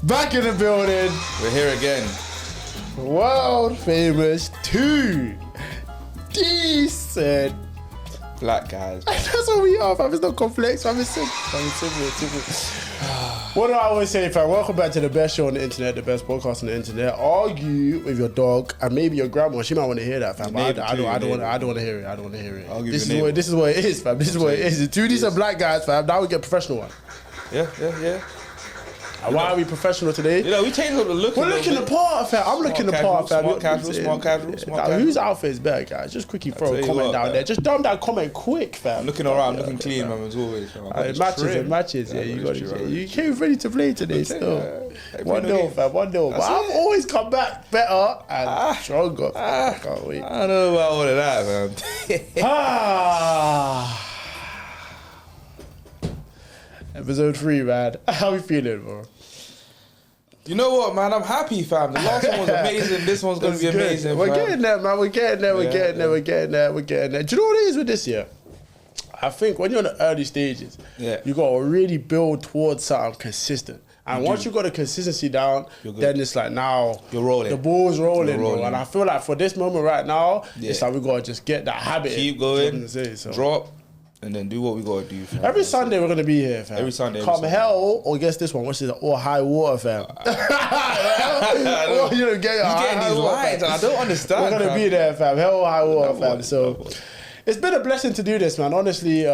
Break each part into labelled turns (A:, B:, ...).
A: Back in the building.
B: We're here again.
A: World famous 2 decent
B: black guys.
A: That's what we are, fam. It's not complex, fam. It's simple. What do I always say, fam? Welcome back to the best show on the internet, the best podcast on the internet. Argue with your dog and maybe your grandma. She might want to hear that, fam. I don't want to hear it. I don't want to hear it. This is what it is, fam. This is what it is. It's 2 decent black guys, fam. Now we get professional one.
B: Yeah.
A: And why are we professional today?
B: You know, we changed up the look.
A: We're looking the part, fam. I'm looking the part, fam.
B: Smart casual.
A: Whose outfit is better, guys? Just quickly throw a comment down there. Just dump that comment quick, fam.
B: I'm looking around, looking clean, man, as always.
A: It matches. Yeah, you got it. You came ready to play today still. 1-0, fam. 1-0. But I've always come back better and stronger. I can't wait.
B: I don't know about all of that, man.
A: Episode 3, man. How we feeling, bro?
B: You know what, man? I'm happy, fam. The last one was amazing. This one's going to be amazing,
A: We're getting there, man. We're getting there. Do you know what it is with this year? I think when you're in the early stages, you got to really build towards something consistent. And once you got the consistency down, then it's like now
B: you're rolling.
A: The ball's rolling, bro. And I feel like for this moment right now, it's like we got to just get that habit.
B: Keep going, drop. And then do what we gotta do, fam.
A: Every Sunday we're gonna be here, fam.
B: Every Sunday.
A: Come hell or guess this one, which is or high water, fam.
B: You're getting these lines, and I don't understand.
A: We're gonna be there, fam. Hell or high water, fam. So it's been a blessing to do this, man. Honestly,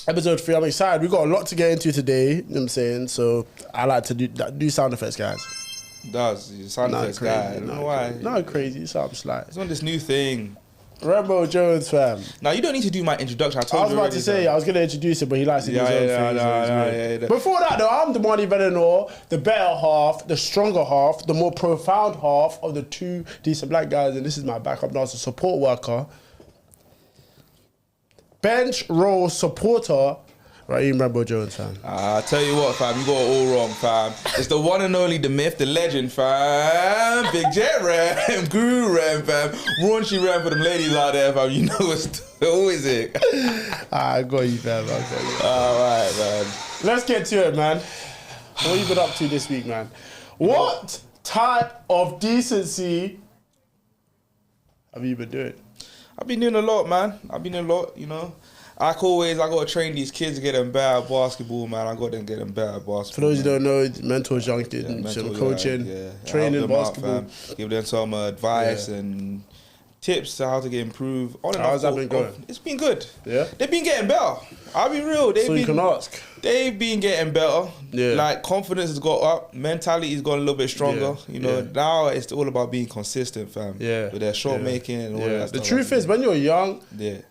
A: episode 3, I'm excited. We got a lot to get into today. You know what I'm saying? So I like to do sound effects, guys.
B: Does sound effects guy? I don't know why.
A: Not crazy. Something like
B: it's on this new thing.
A: Rambo Jones, fam.
B: Now, you don't need to do my introduction. I
A: was about to say, I was going to introduce him, but he likes to do his own things. Before that, though, I'm the Money Venenor, the better half, the stronger half, the more profound half of the 2 decent black guys, and this is my backup dancer, support worker, bench roll supporter, Raheem Rambo Jones, fam.
B: I tell you what, fam, you got it all wrong, fam. It's the one and only, the myth, the legend, fam. Big Jet Ram, Guru Ram, fam. Raunchy Ram for them ladies out there, fam. You know it's always it.
A: I got you, fam.
B: All right, man.
A: Let's get to it, man. What you been up to this week, man? What type of decency have you been doing?
B: I've been doing a lot, man. You know. Like always, I got to train these kids to get them better at basketball, man. I got to get them better at basketball.
A: For those who don't know, mentors young kids, some coaching, training, basketball.
B: Out, give them some advice and tips to how to get improved.
A: How's that been going?
B: It's been good.
A: Yeah?
B: They've been getting better. I'll be real.
A: You can ask.
B: They've been getting better. Yeah. Like, confidence has got up. Mentality's got a little bit stronger. You know, now it's all about being consistent, fam. Yeah. With their shot making and all that stuff.
A: The truth is, when you're young,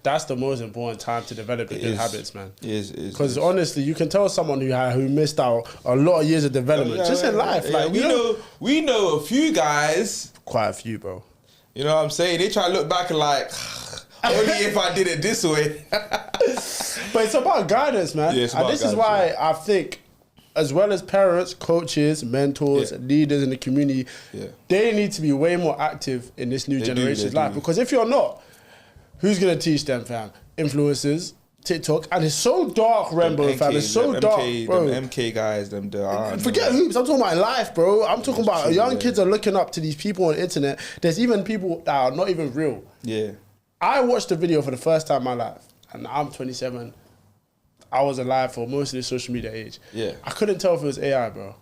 A: that's the most important time to develop the good habits, man. Because honestly, you can tell someone who missed out a lot of years of development just in life.
B: Yeah. Like, we know a few guys.
A: Quite a few, bro.
B: You know what I'm saying? They try to look back and like, only if I did it this way.
A: But it's about guidance, man.
B: Yeah,
A: and this is why I think, as well as parents, coaches, mentors, leaders in the community, they need to be way more active in this new generation's life. Because if you're not, who's going to teach them, fam? Influencers, TikTok, and it's so dark, Rembo, fam. It's so dark, bro.
B: Them MK guys,
A: forget hoops. I'm talking about life, bro. I'm talking about young kids are looking up to these people on the internet. There's even people that are not even real.
B: Yeah.
A: I watched the video for the first time in my life, and I'm 27. I was alive for most of the social media age. Yeah. I couldn't tell if it was AI, bro.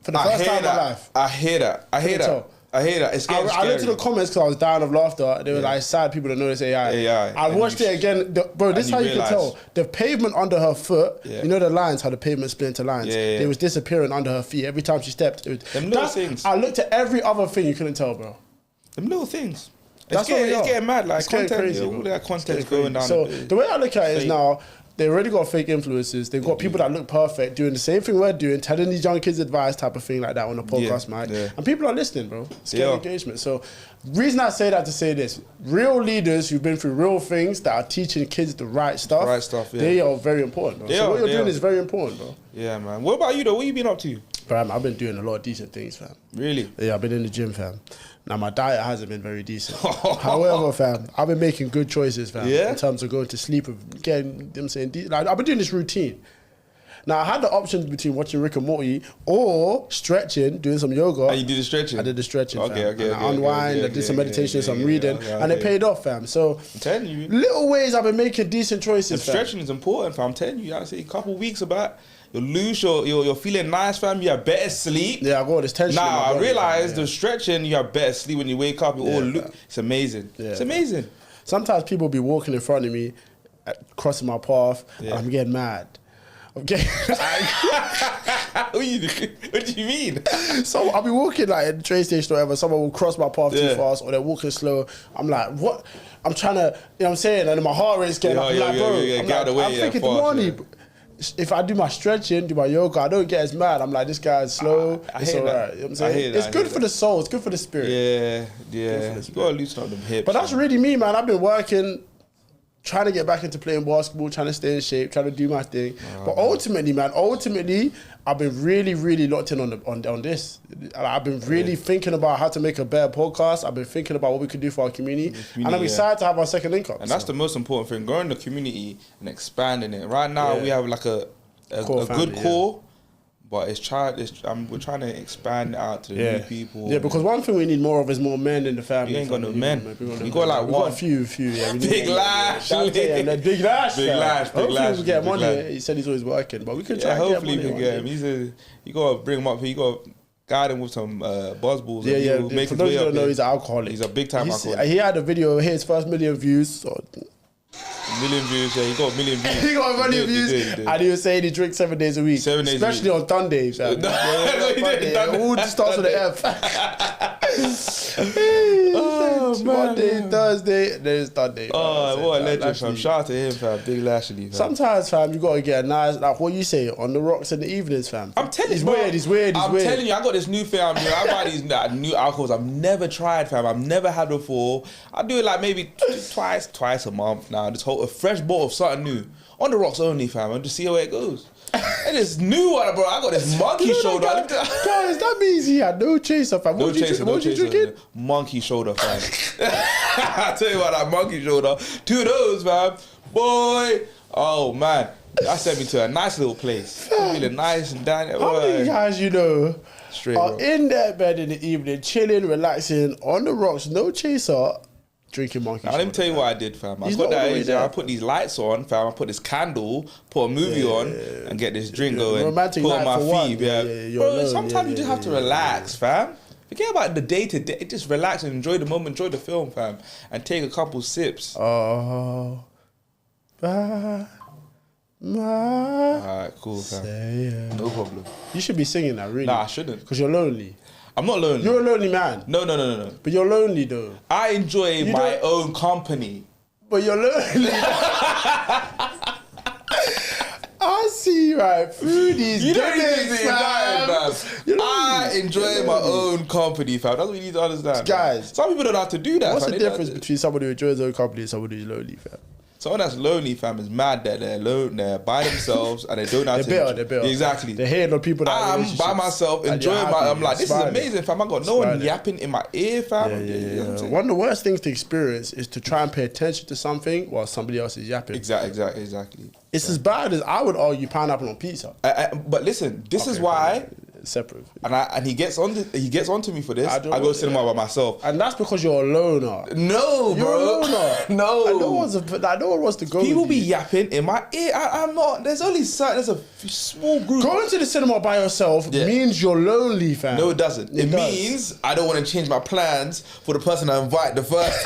A: For the first time in my life.
B: I hear that. It's getting scary.
A: I looked at the comments because I was dying of laughter. They were like, sad people don't know it's AI. I watched it again. Bro, this is how you can tell. The pavement under her foot, you know the lines, how the pavement split into lines? It was disappearing under her feet. Every time she stepped.
B: Them little things.
A: I looked at every other thing, you couldn't tell, bro.
B: Them little things.
A: It's
B: getting mad. Like,
A: it's content, crazy,
B: all that content's going down.
A: So the way I look at it is now, they already got fake influencers. They've got people that look perfect, doing the same thing we're doing, telling these young kids advice type of thing like that on the podcast, mic. And people are listening, bro. It's getting engagement. So reason I say that to say this, real leaders who've been through real things that are teaching kids the right stuff, they are very important, bro. So what you're doing is very important, bro.
B: Yeah, man. What about you, though? What you been up to?
A: Fam, I've been doing a lot of decent things, fam.
B: Really?
A: Yeah, I've been in the gym, fam. Now, my diet hasn't been very decent. However, fam, I've been making good choices, fam.
B: Yeah?
A: In terms of going to sleep, and getting, you know what I'm saying, like, I've been doing this routine. Now, I had the options between watching Rick and Morty or stretching, doing some yoga.
B: And you did the stretching?
A: I did the stretching,
B: okay,
A: fam.
B: Okay,
A: and I unwind, I did some meditation, some reading, and it paid off, fam. So,
B: I'm telling you.
A: little ways I've been making decent choices,
B: fam. Stretching is important, fam. I'm telling you, I say a couple of weeks about, you'll lose you're feeling nice, fam. You have better sleep.
A: Yeah, I got this tension.
B: Now, I realize the stretching, you have better sleep when you wake up. It's amazing. Yeah, it's amazing.
A: Sometimes people be walking in front of me, crossing my path, and I'm getting mad. Okay.
B: What do you mean?
A: So I'll be walking like at the train station or whatever, someone will cross my path too fast or they're walking slow. I'm like, what? I'm trying to, you know what I'm saying? And my heart rate's getting up. I'm like, bro, I'm thinking the morning. If I do my stretching, do my yoga, I don't get as mad. I'm like, this guy's slow. It's all right. You know what I'm saying? It's good for the soul. It's good for the spirit.
B: Yeah. You gotta loosen up them hips.
A: But that's really me, man. I've been working, trying to get back into playing basketball, trying to stay in shape, trying to do my thing. But ultimately, man, I've been really, really locked in on this. I've been really thinking about how to make a better podcast. I've been thinking about what we could do for our community. And I'm excited to have our second income.
B: And that's the most important thing, growing the community and expanding it. Right now, we have like a good core. But we're trying to expand it out to the new people.
A: Yeah, because one thing we need more of is more men in the family.
B: You ain't got no men. You got like one.
A: We got a few. Yeah,
B: Big Lash.
A: Big Lash.
B: Hopefully
A: we get money. He said he's always working, but we could try.
B: Hopefully we can get him. You gotta bring him up here. You gotta guide him with some buzz balls.
A: Yeah.
B: Make
A: For those who don't know, he's an alcoholic.
B: He's a big time alcoholic.
A: He had a video. His first million views. So.
B: Million views, he got a million views.
A: He got a million views. And he was saying he drinks 7 days a week. 7 days especially on Sundays. All just starts with the F. Monday, Thursday, then it's Sunday.
B: Oh, what a legend, fam. Shout out to him, fam. Big Lashley, fam.
A: Sometimes, fam, you gotta get a nice, like what you say, on the rocks in the evenings, fam.
B: I'm telling you,
A: he's weird.
B: I'm telling you, I got this new thing. I buy these new alcohols I've never tried, fam. I've never had before. I do it like maybe twice a month now. Just hold a fresh bottle of something new. On the rocks only, fam, and just see how it goes. And this new one, bro. I got this monkey shoulder.
A: Guys, that means he had no chaser, fam.
B: What you drinking? Monkey shoulder, fam. I tell you what, that monkey shoulder. 2 of those, fam. Boy. Oh, man. That sent me to a nice little place. Feeling nice and down there.
A: How many guys you know are
B: bro.
A: in their bed in the evening, chilling, relaxing, on the rocks, no chaser, drinking monkey shoulder?
B: Let me tell you what I did, fam. I put these lights on, fam. I put this candle, put a movie on, and get this drink going.
A: Romantic
B: put
A: night
B: on my feet, bro.
A: alone.
B: Sometimes you just have to relax, fam. Forget about the day to day. Just relax and enjoy the moment, enjoy the film, fam, and take a couple sips.
A: Oh, bye.
B: Alright, cool, fam. No problem.
A: You should be singing that, really.
B: Nah, I shouldn't.
A: Because you're lonely.
B: I'm not lonely.
A: You're a lonely man.
B: No.
A: But you're lonely, though.
B: I enjoy my own company.
A: But you're lonely. I see right through these gimmicks, fam.
B: I enjoy my own company, fam. That's what you need to understand.
A: Guys.
B: Man. Some people don't know how to do that,
A: What's the difference between somebody who enjoys their own company and somebody who's lonely, fam?
B: Someone that's lonely, fam, is mad that they're alone, they're by themselves, and they don't know how to...
A: They're bitter.
B: Exactly.
A: They're hating on people that
B: I'm by myself, enjoying I'm like, this is amazing, fam. I got no one yapping in my ear, fam.
A: Yeah. One of the worst things to experience is to try and pay attention to something while somebody else is yapping.
B: Exactly.
A: It's as bad as, I would argue, pineapple on pizza.
B: But listen, this is why...
A: Separate.
B: And he gets onto me for this. I go cinema by myself.
A: And that's because you're a loner.
B: No,
A: you're
B: bro.
A: A loner.
B: No.
A: No one wants to go.
B: People be yapping in my ear. I'm not. There's a small group.
A: Going to the cinema by yourself means you're lonely, fam.
B: No, it doesn't. It means I don't want to change my plans for the person I invite the first.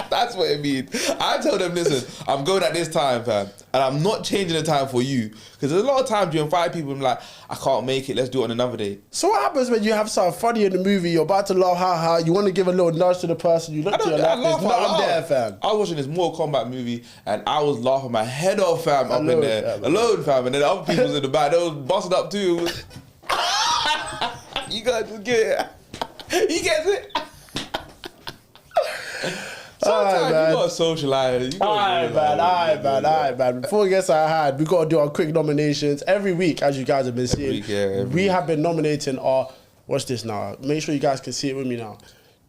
B: That's what it means. I tell them, listen, I'm going at this time, fam, and I'm not changing the time for you. Because there's a lot of times you invite people and I'm like, I can't make it, let's do it on another day.
A: So what happens when you have something funny in the movie, you're about to laugh, you want to give a little nudge to the person, you look to your left, there's nothing there, fam.
B: I was watching this Mortal Kombat movie and I was laughing my head off, fam, up in there. Alone, fam, and then the other people was in the back, they was busting up too. You guys just get it. He gets it. Sometimes you gotta socialize.
A: Alright, man. Before we get started, we gotta do our quick nominations every week, as you guys have been seeing. We have been nominating our. What's this now? Make sure you guys can see it with me now.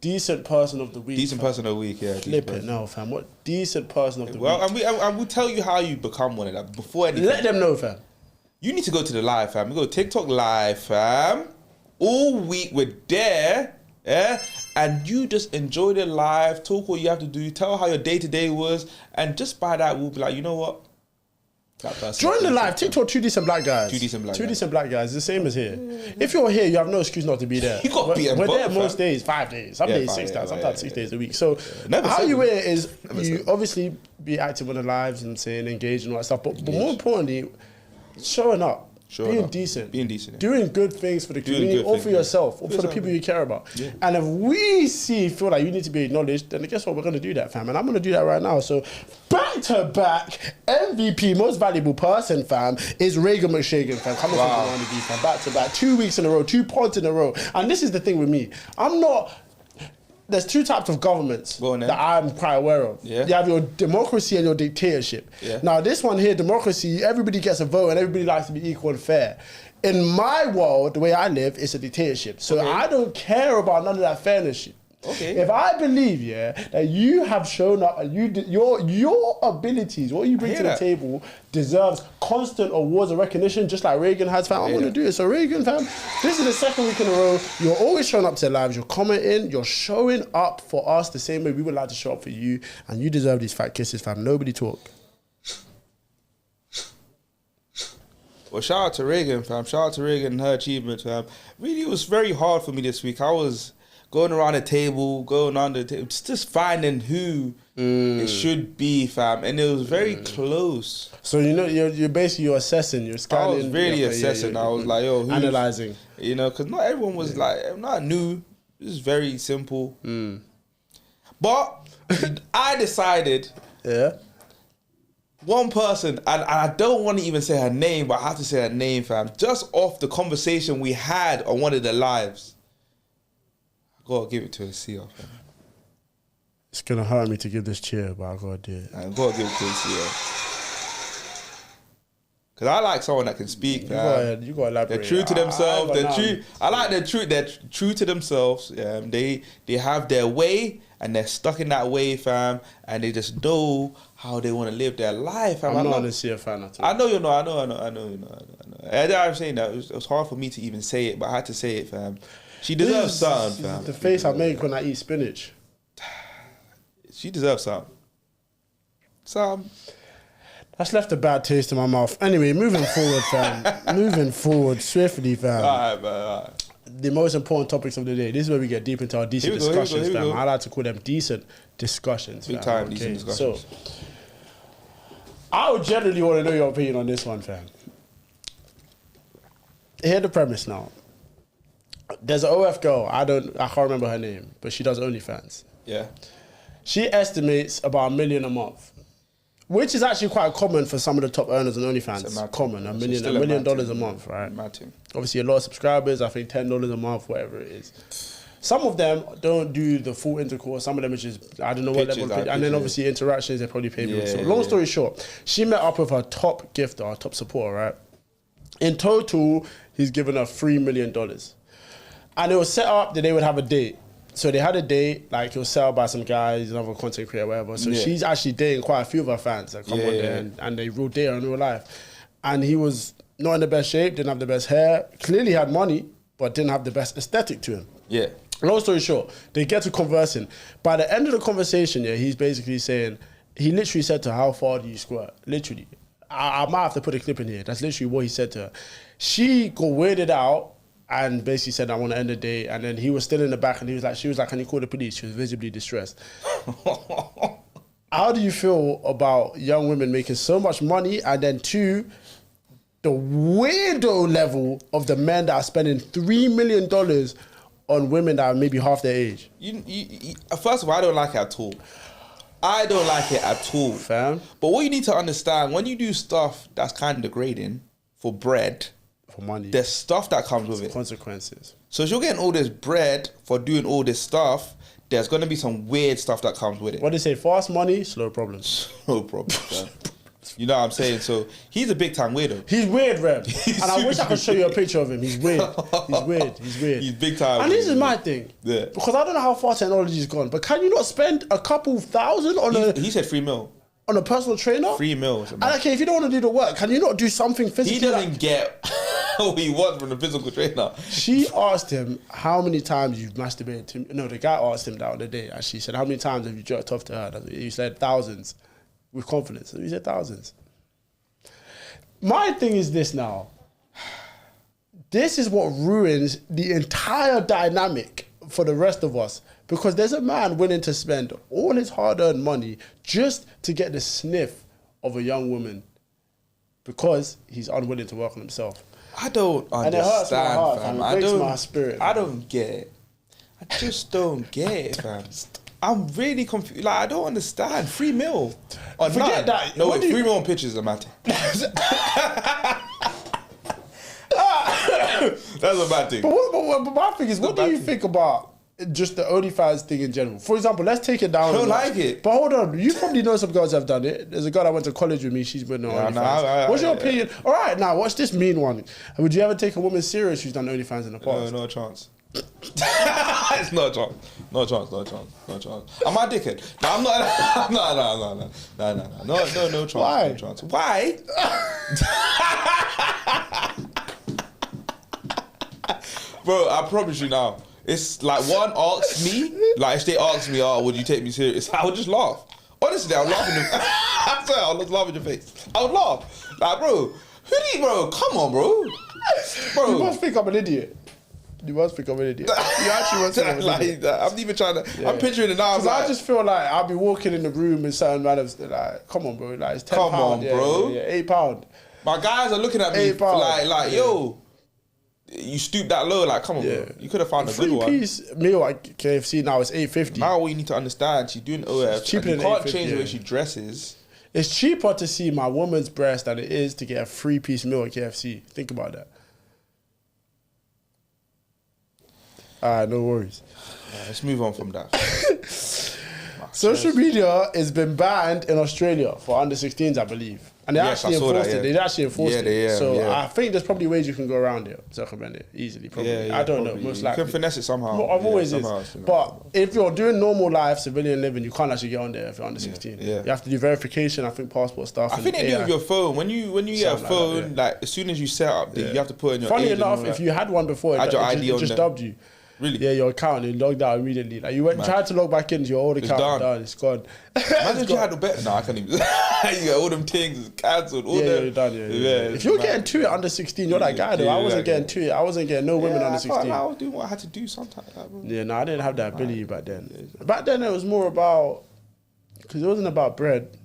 A: Decent person of the week.
B: Decent person of the week, yeah.
A: Flip it now, fam. What decent person of the week?
B: Well, and we'll tell you how you become one of that before anything.
A: Let them know, fam.
B: You need to go to the live, fam. You go to TikTok live, fam. All week we're there, yeah. And you just enjoy the live, talk what you have to do, tell how your day-to-day was, and just by that we'll be like, you know what?
A: Join the live. TikTok, two decent black guys.
B: Two decent black guys.
A: The same as here. If you're here, you have no excuse not to be there.
B: You got to be
A: We're there most days, 5 days. Some days 6 days, sometimes 6 days a week. So how you wear it is you obviously be active on the lives and saying engage and all that stuff. But more importantly, showing up. Being decent. Doing good things for the community or for yourself or for the people you care about. Yeah. And if we feel like you need to be acknowledged, then guess what? We're going to do that, fam. And I'm going to do that right now. So back to back, MVP, most valuable person, fam, is Reagan McShagan, fam. Coming from around the deep, fam. Back to back. 2 weeks in a row, 2 pods in a row. And this is the thing with me. There's 2 types of governments that I'm quite aware of. Yeah. You have your democracy and your dictatorship. Yeah. Now, this one here, democracy, everybody gets a vote and everybody likes to be equal and fair. In my world, the way I live, it's a dictatorship. So I don't care about none of that fairness shit. Okay. If I believe, that you have shown up and your abilities, what you bring to the table, deserves constant awards and recognition, just like Reagan has, fam. I'm going to do it. So Reagan, fam, this is the 2nd week in a row. You're always showing up to the lives. You're commenting. You're showing up for us the same way we would like to show up for you. And you deserve these fat kisses, fam. Nobody talk.
B: Well, shout out to Reagan, fam. Shout out to Reagan and her achievements, fam. Really, it was very hard for me this week. I was going around the table, just finding who it should be, fam. And it was very close. So,
A: you're basically assessing, you're scanning.
B: I was really assessing. I was like, yo,
A: analyzing.
B: Because not everyone was like, not new. It was very simple. But I decided, one person, and I don't want to even say her name, but I have to say her name, fam. Just off the conversation we had on one of the lives. Gotta give it to the CEO, fam.
A: It's gonna hurt me to give this cheer, but I gotta do it.
B: I gotta give it to the CEO. Cause I like someone that can speak.
A: You gotta elaborate.
B: They're true to themselves. I like their truth. They're true to themselves. They have their way, and they're stuck in that way, fam. And they just know how they want to live their life, fam.
A: I'm not a CEO fan at all.
B: I know you're not. I know. I'm saying that it was hard for me to even say it, but I had to say it, fam. She deserves something, fam.
A: The face I make when I eat spinach.
B: She deserves something.
A: That's left a bad taste in my mouth. Anyway, moving forward, fam. Moving forward swiftly, fam.
B: All right.
A: The most important topics of the day. This is where we get deep into our decent discussions, fam. I like to call them decent discussions, fam.
B: Big time, decent discussions.
A: So, I would generally want to know your opinion on this one, fam. Hear the premise now. There's an OF girl, I can't remember her name, but she does Onlyfans. Yeah. She estimates about $1 million a month, which is actually quite common for some of the top earners on OnlyFans. It's common, $1 million a month, right? Obviously, a lot of subscribers, I think $10 a month, whatever it is. Some of them don't do the full intercourse. Some of them is just, I don't know what level. And then obviously interactions, they probably pay me. So long story short, she met up with her top gifter, her top supporter, right? In total, he's given her $3 million. And it was set up that they would have a date. So they had a date, like it was set up by some guys, another content creator, whatever. So she's actually dating quite a few of her fans that come on there and they real date her in real life. And he was not in the best shape, didn't have the best hair, clearly had money, but didn't have the best aesthetic to him. Yeah. Long story short, they get to conversing. By the end of the conversation, he's basically saying, he literally said to her, how far do you squirt? Literally. I might have to put a clip in here. That's literally what he said to her. She got weirded out and basically said, I want to end the date. And then he was still in the back and she was like, can you call the police? She was visibly distressed. How do you feel about young women making so much money and then the weirdo level of the men that are spending $3 million on women that are maybe half their age?
B: First of all, I don't like it at all. I don't like it at all. Fam. But what you need to understand, when you do stuff that's kind of degrading for bread,
A: for money,
B: there's stuff that comes with it.
A: Consequences.
B: So if you're getting all this bread for doing all this stuff, there's gonna be some weird stuff that comes with it.
A: What do they say? Fast money, slow problems.
B: No problem. You know what I'm saying? So he's a big time weirdo.
A: He's weird, Rem. And I wish I could show you a picture of him. He's weird. He's weird. He's weird.
B: He's big time.
A: And this is my thing.
B: Yeah.
A: Because I don't know how far technology's gone, but can you not spend a couple thousand on
B: He said $3 million.
A: On a personal trainer?
B: $3 million.
A: And okay, if you don't want to do the work, can you not do something physically?
B: He doesn't get what he wants from the physical trainer.
A: She asked him how many times you've masturbated to him. No, the guy asked him that on the day. And she said, how many times have you jerked off to her? He said thousands. With confidence. He said thousands. My thing is this now. This is what ruins the entire dynamic for the rest of us. Because there's a man willing to spend all his hard-earned money just to get the sniff of a young woman because he's unwilling to work on himself.
B: I don't understand,
A: and it hurts my heart,
B: fam.
A: It breaks my spirit.
B: I don't get it. I just don't get it, fam. I'm really confused. Like, I don't understand. $3 million.
A: Forget that.
B: No, wait, $3 million pictures are matter. That's a bad thing.
A: But my thing is, what do you think about just the OnlyFans thing in general? For example, let's take it down.
B: I don't like it.
A: But hold on, you probably know some girls that have done it. There's a girl that went to college with me. She's been on OnlyFans. What's your opinion? All right, now watch this mean one. Would you ever take a woman serious who's done OnlyFans in the past?
B: No, no chance. It's not a chance. No chance. No chance. No chance. Am I a dickhead? No, I'm not. No chance.
A: Why?
B: No chance. Why? Bro, I promise you now. It's like one asks me, like if they ask me, oh, would you take me serious? I would just laugh. Honestly, I would laugh in your face. I swear, I would laugh in your face. I would laugh. Like, bro, who do you, bro? Come on, bro. Bro.
A: You must think I'm an idiot. You must think I'm an idiot. You actually must think I'm an idiot.
B: I'm even trying to, I'm picturing it now.
A: Because I just feel like I'll be walking in the room and certain manners, like, come on, bro. Like, it's £10.
B: Come on, bro.
A: Yeah, £8.
B: My guys are looking at me like, yo, you stoop that low, like, come on, bro. You could have found a good one. 3-piece
A: meal at KFC now is $8.50.
B: Now what you need to understand, she's doing OF.
A: Cheaper than
B: you can't change the way she dresses.
A: It's cheaper to see my woman's breast than it is to get a 3-piece meal at KFC. Think about that. Alright, no worries.
B: Let's move on from that.
A: Social media has been banned in Australia for under 16s, I believe. And they actually enforced it. They actually enforced it. So I think there's probably ways you can go around it, circumvent it easily. Probably. I don't know. Most likely.
B: You can finesse it somehow.
A: Well, I've always is. But if you're doing normal life, civilian living, you can't actually get on there if you're under 16. You have to do verification, I think passport stuff.
B: I think they do with your phone. When you get a phone, like as soon as you set up, you have to put in your
A: Funny enough, if you had one before, it just dubbed you.
B: Really?
A: Yeah, your account, it logged out immediately. Like you tried to log back into your old account, it's gone.
B: Imagine you had a better. No, I can't even. You got all them things cancelled.
A: You're done. If you're getting to it under 16, you're that guy though. I wasn't getting to it. I wasn't getting no women under 16.
B: I was doing what I had to do sometimes.
A: No, I didn't have that ability back then. Back then it was more about, because it wasn't about bread.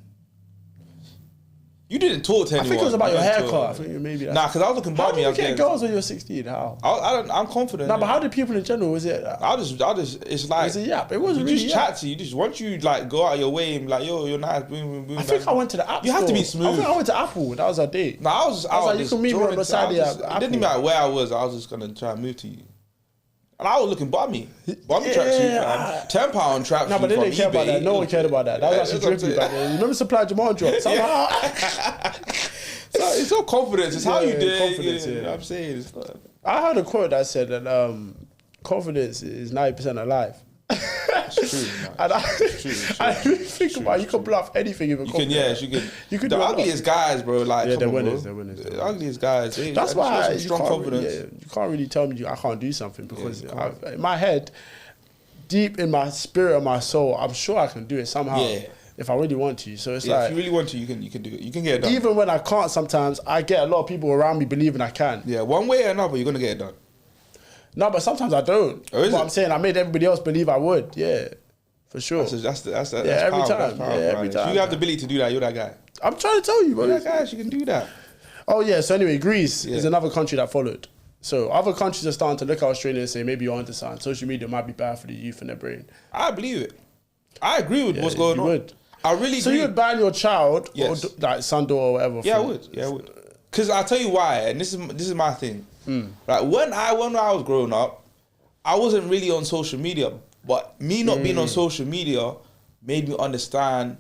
B: You didn't talk to anyone.
A: I think it was about your haircut. I think maybe.
B: Nah, because I was looking bummy.
A: How did you get girls when you were 16? How?
B: I'm confident.
A: Nah, but how did people in general? Was it?
B: I just. It's like.
A: It wasn't really.
B: You just chat to you. Just once you like go out of your way and like, yo, you're nice. Boom, boom, boom.
A: I think I went to the App Store.
B: You have to be smooth.
A: I think I went to Apple. That was our date.
B: Nah, I was
A: like, you can meet me on the side of the Apple.
B: It didn't matter where I was. I was just gonna try and move to you. And I was looking bummy tracksuit, £10 tracksuit.
A: No, but they didn't care about that. No one cared about that. That was actually drippy back then. You remember Supply Demand drop?
B: It's all confidence. It's how you do
A: it.
B: You know what I'm saying?
A: I heard a quote that said that confidence is 90% of life.
B: It's true.
A: And I really think about it, you can bluff anything with confidence.
B: You can. The ugliest guys, bro. Like,
A: they're winners. The
B: ugliest guys.
A: That's why
B: strong confidence.
A: You can't really tell me I can't do something because in my head, deep in my spirit, my soul, I'm sure I can do it somehow. If I really want to. So it's like,
B: if you really want to, you can do it. You can get it done.
A: Even when I can't sometimes, I get a lot of people around me believing I can.
B: Yeah, one way or another, you're going to get it done.
A: No, but sometimes I don't. But I'm saying I made everybody else believe I would. Yeah, for sure.
B: That's
A: every time. Every time.
B: If you have the ability to do that, you're that guy.
A: I'm trying to tell you, bro.
B: You're that guy, you can do that.
A: Oh, yeah. So anyway, Greece is another country that followed. So other countries are starting to look at Australia and say, maybe you're onto something. Social media might be bad for the youth and their brain.
B: I believe it. I agree with what's going on.
A: Would.
B: I really
A: So
B: agree.
A: you would ban your child, or like son, daughter, or whatever?
B: Yeah, I would. Because I'll tell you why, and this is my thing. Like when I was growing up, I wasn't really on social media, But me not being on social media made me understand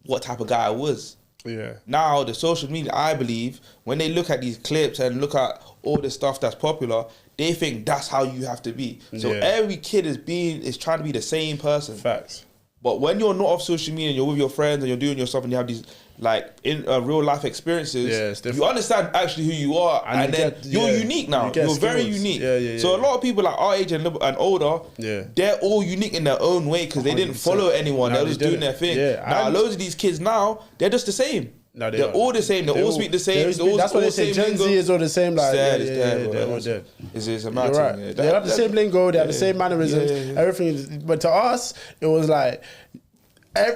B: what type of guy I was.
A: Yeah.
B: Now, the social media, I believe, when they look at these clips and look at all the stuff that's popular, they think that's how you have to be. So every kid is trying to be the same person.
A: Facts.
B: But when you're not off social media and you're with your friends and you're doing your stuff and you have these like in real life experiences, you understand actually who you are, and then you're unique now. You're very unique. So a lot of people like our age and older, they're all unique in their own way because they didn't follow anyone. They're just doing their thing. Now loads of these kids now, they're just the same. No, they're all the same. They all speak the same.
A: That's what they say. Gen Z is all the same. Like,
B: they're all dead. It's a matter.
A: You're right. They have the same lingo. They have the same mannerisms. Everything. But to us, it was like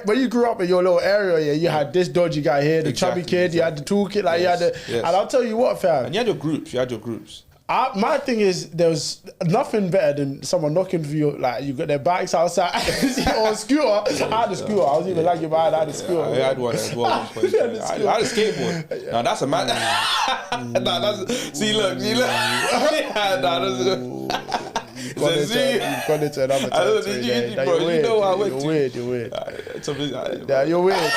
A: when you grew up in your little area, you had this dodgy guy here, the chubby kid. You had the tool kid. Like you had the. And I'll tell you what, fam.
B: And you had your groups.
A: My thing is, there was nothing better than someone knocking for you, like you got their bikes outside or a scooter. I had a scooter. I was even lagging behind. I had a scooter. I had one as well. I had a skateboard. Now that's a man. See, look. You've gone into another territory. You're weird. You're weird. You're weird.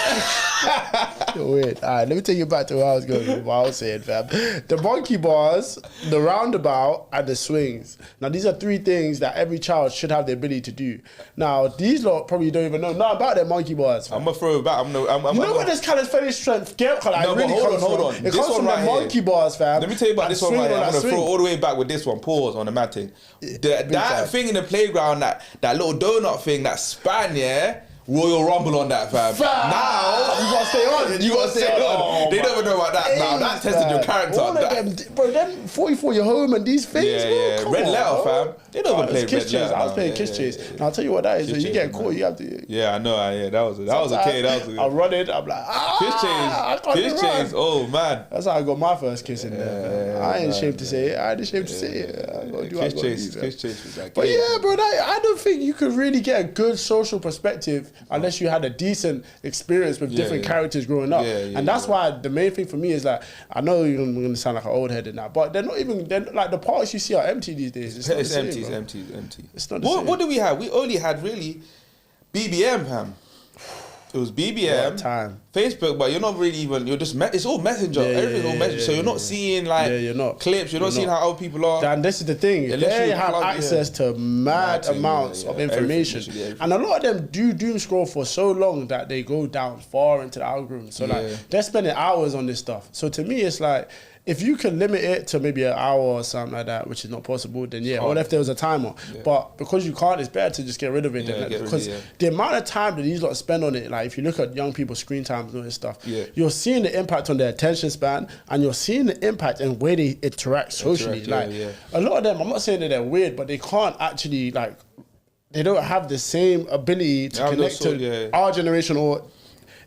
A: You're weird. All right, let me take you back to where I was going. What I was saying, fam. The monkey bars, the roundabout, and the swings. Now, these are three things that every child should have the ability to do. Now, these lot probably don't even know nothing about their monkey bars. Fam.
B: I'm gonna throw it back.
A: You know where this calisthenic strength get?
B: Hold on.
A: It comes from the monkey bars, fam.
B: Let me tell you about this one right here. I'm gonna throw all the way back with this one. Pause on the mad thing. That thing in the playground, that little donut thing, that span, Royal Rumble on that, fam. Now
A: you gotta stay on.
B: You gotta stay on. They never know about that. Now that tested your character.
A: All of them, bro. Them 44 your home and these things.
B: Yeah. Red Letter, fam. They don't even play Red Letter.
A: I was playing Kiss Chase. And I'll tell you what that is. When you get caught, you have to.
B: Yeah, I know. That was okay.
A: I run it. I'm like,
B: Kiss Chase. Oh man.
A: That's how I got my first kiss in there. I ain't ashamed to say it. I ain't ashamed to say it.
B: Kiss Chase was like.
A: But yeah, bro. I don't think you could really get a good social perspective unless you had a decent experience with different characters growing up. And that's why the main thing for me is like, I know you're going to sound like an old head now, but they're like the parks you see are empty these days. It's empty. It's not the same.
B: What do we have? We only had really BBM, fam. It was BBM,
A: time.
B: Facebook, but you're not really even. You're just. It's all Messenger. Everything's all Messenger. So you're not seeing like
A: you're not.
B: clips. You're not seeing how old people are.
A: And this is the thing. They have access to mad amounts of information, and a lot of them do doom scroll for so long that they go down far into the algorithm. So like they're spending hours on this stuff. So to me, it's like, if you can limit it to maybe an hour or something like that, which is not possible, then or if there was a timer. But because you can't, it's better to just get rid of it. Because the amount of time that these lot spend on it, like if you look at young people's screen time and all this stuff, you're seeing the impact on their attention span, and you're seeing the impact in the way they interact socially. A lot of them, I'm not saying that they're weird, but they can't actually, like, they don't have the same ability to connect to our generation, or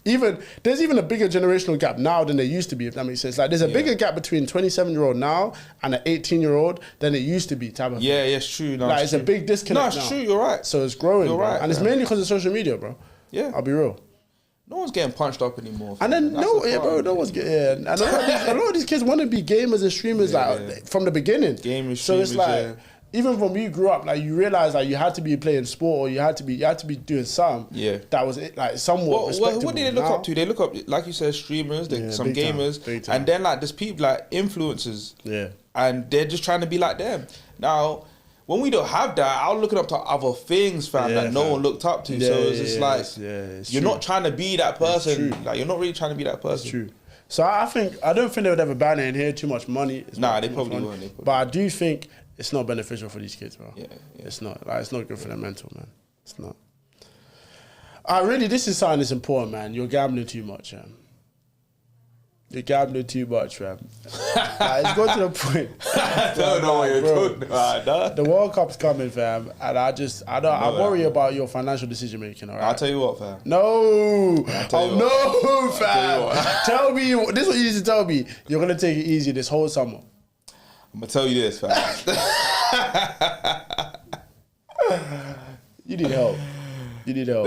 A: there's even a bigger generational gap now than there used to be, if that makes sense. Like there's a bigger gap between 27-year-old now and an 18-year-old than it used to be, type of
B: it's true. No,
A: like it's a big disconnect.
B: No, it's true, you're right.
A: So it's growing,
B: you're right,
A: and it's mainly because of social media, bro.
B: Yeah.
A: I'll be real.
B: No one's getting punched up anymore.
A: And then no one's getting. And a lot of these kids want to be gamers and streamers from the beginning.
B: Gamers,
A: so it's like, even when we grew up, like you realize like you had to be playing sport, or you had to be doing something. That was like somewhat respectable.
B: What did they look up to? They look up, like you said, streamers, some gamers, and then like there's people like influencers. And they're just trying to be like them. Now, when we don't have that, I'm looking up to other things, fam, that no one looked up to. So it's just like you're not trying to be that person. Like you're not really trying to be that person.
A: It's true. So I don't think they would ever ban it in here. Too much money.
B: Nah, they probably won't.
A: But I do think it's not beneficial for these kids, bro.
B: Yeah.
A: It's not. Like, it's not good for their mental, man. It's not. Really, this is something that's important, man. You're gambling too much, man. You're gambling too much, fam. It's got to the point.
B: I don't know what you're talking about.
A: The World Cup's coming, fam, and I worry about your financial decision making. All right.
B: I'll tell you what, fam.
A: No, fam. Tell me. This is what you need to tell me. You're gonna take it easy this whole summer.
B: I'm gonna tell you this, fam.
A: You need help.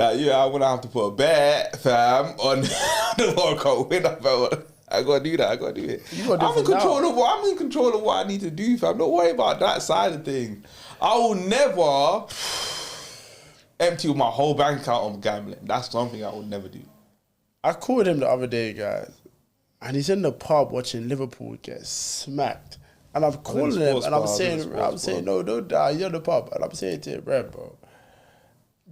B: I'm gonna have to put a bet, fam, on the World Cup winner, fam. I gotta do that. I'm in control of what I need to do, fam. Don't worry about that side of things. I will never empty with my whole bank account on gambling. That's something I would never do.
A: I called him the other day, guys, and he's in the pub watching Liverpool get smacked. And I'm calling him, and I'm saying, no, don't die. You're in the pub, and I'm saying to him, bro,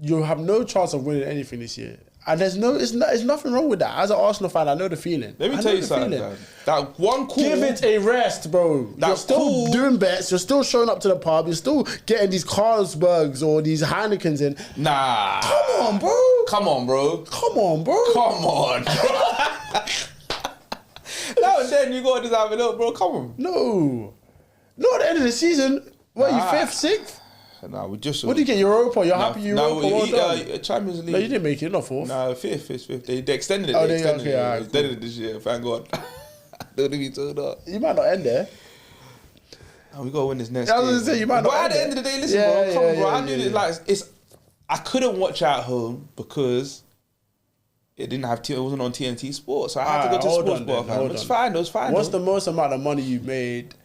A: you have no chance of winning anything this year. And there's nothing wrong with that. As an Arsenal fan, I know the feeling.
B: Let me tell you something, man. That one call.
A: Give it a rest, bro. You're still doing bets. You're still showing up to the pub. You're still getting these Carlsbergs or these Heinekens in.
B: Nah.
A: Come on, bro.
B: Come on, bro. Now and then you gotta just have a look, bro. Come on.
A: No. Not at the end of the season. What, you 5th, 6th?
B: Nah, we just.
A: What did you get? Europa? You're happy Europa?
B: Champions League.
A: No, you didn't make it. Not 4th.
B: No, 5th. They extended it. They extended it this year. Thank God. Don't be told that.
A: You might not end there.
B: We gotta win this next
A: game. I was
B: game.
A: gonna say you might not.
B: But at the end of the day, listen, bro. Come on, bro. I knew it. Like I couldn't watch at home because it didn't have. It wasn't on TNT Sports, so I had to go to Sports Bar. It was fine. What's
A: the most amount of money you made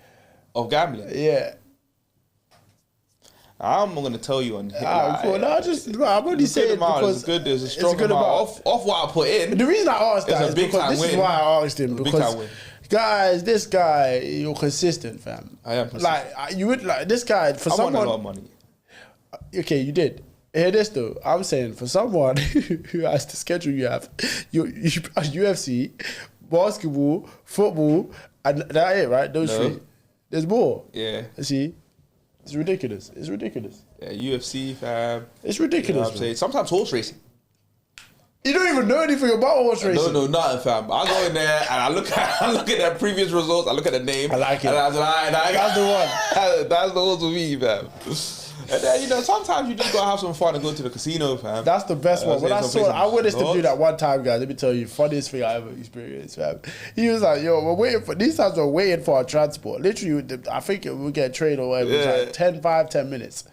B: of gambling?
A: Yeah.
B: I'm not gonna tell you on here.
A: Cool. No, I'm only saying because
B: there's a strong amount off what I put in.
A: The reason I asked that is because this is why I asked him, because guys, this guy, you're consistent, fam.
B: I am consistent.
A: Like you would like this guy for someone.
B: I won a lot of money.
A: Okay, you did. Hear this though. I'm saying for someone who has the schedule you have, you UFC, basketball, football, and that's it, right? Those three. There's more.
B: Yeah.
A: See. It's ridiculous.
B: Yeah, UFC, fam.
A: It's ridiculous. You know
B: what I'm saying? Sometimes horse racing. You
A: don't even know anything about horse racing.
B: I don't know nothing, fam. I go in there and I look at their previous results. I look at the name.
A: I like it.
B: And I was like,
A: that's the one.
B: That's the one for me, fam. And then, sometimes you just gotta have some fun and go to the casino, fam.
A: That's the best one. When I witnessed him do that one time, guys. Let me tell you, funniest thing I ever experienced, fam. He was like, "Yo, these times we're waiting for our transport. Literally, I think we'll get a train or whatever. Yeah. It's like 10 minutes.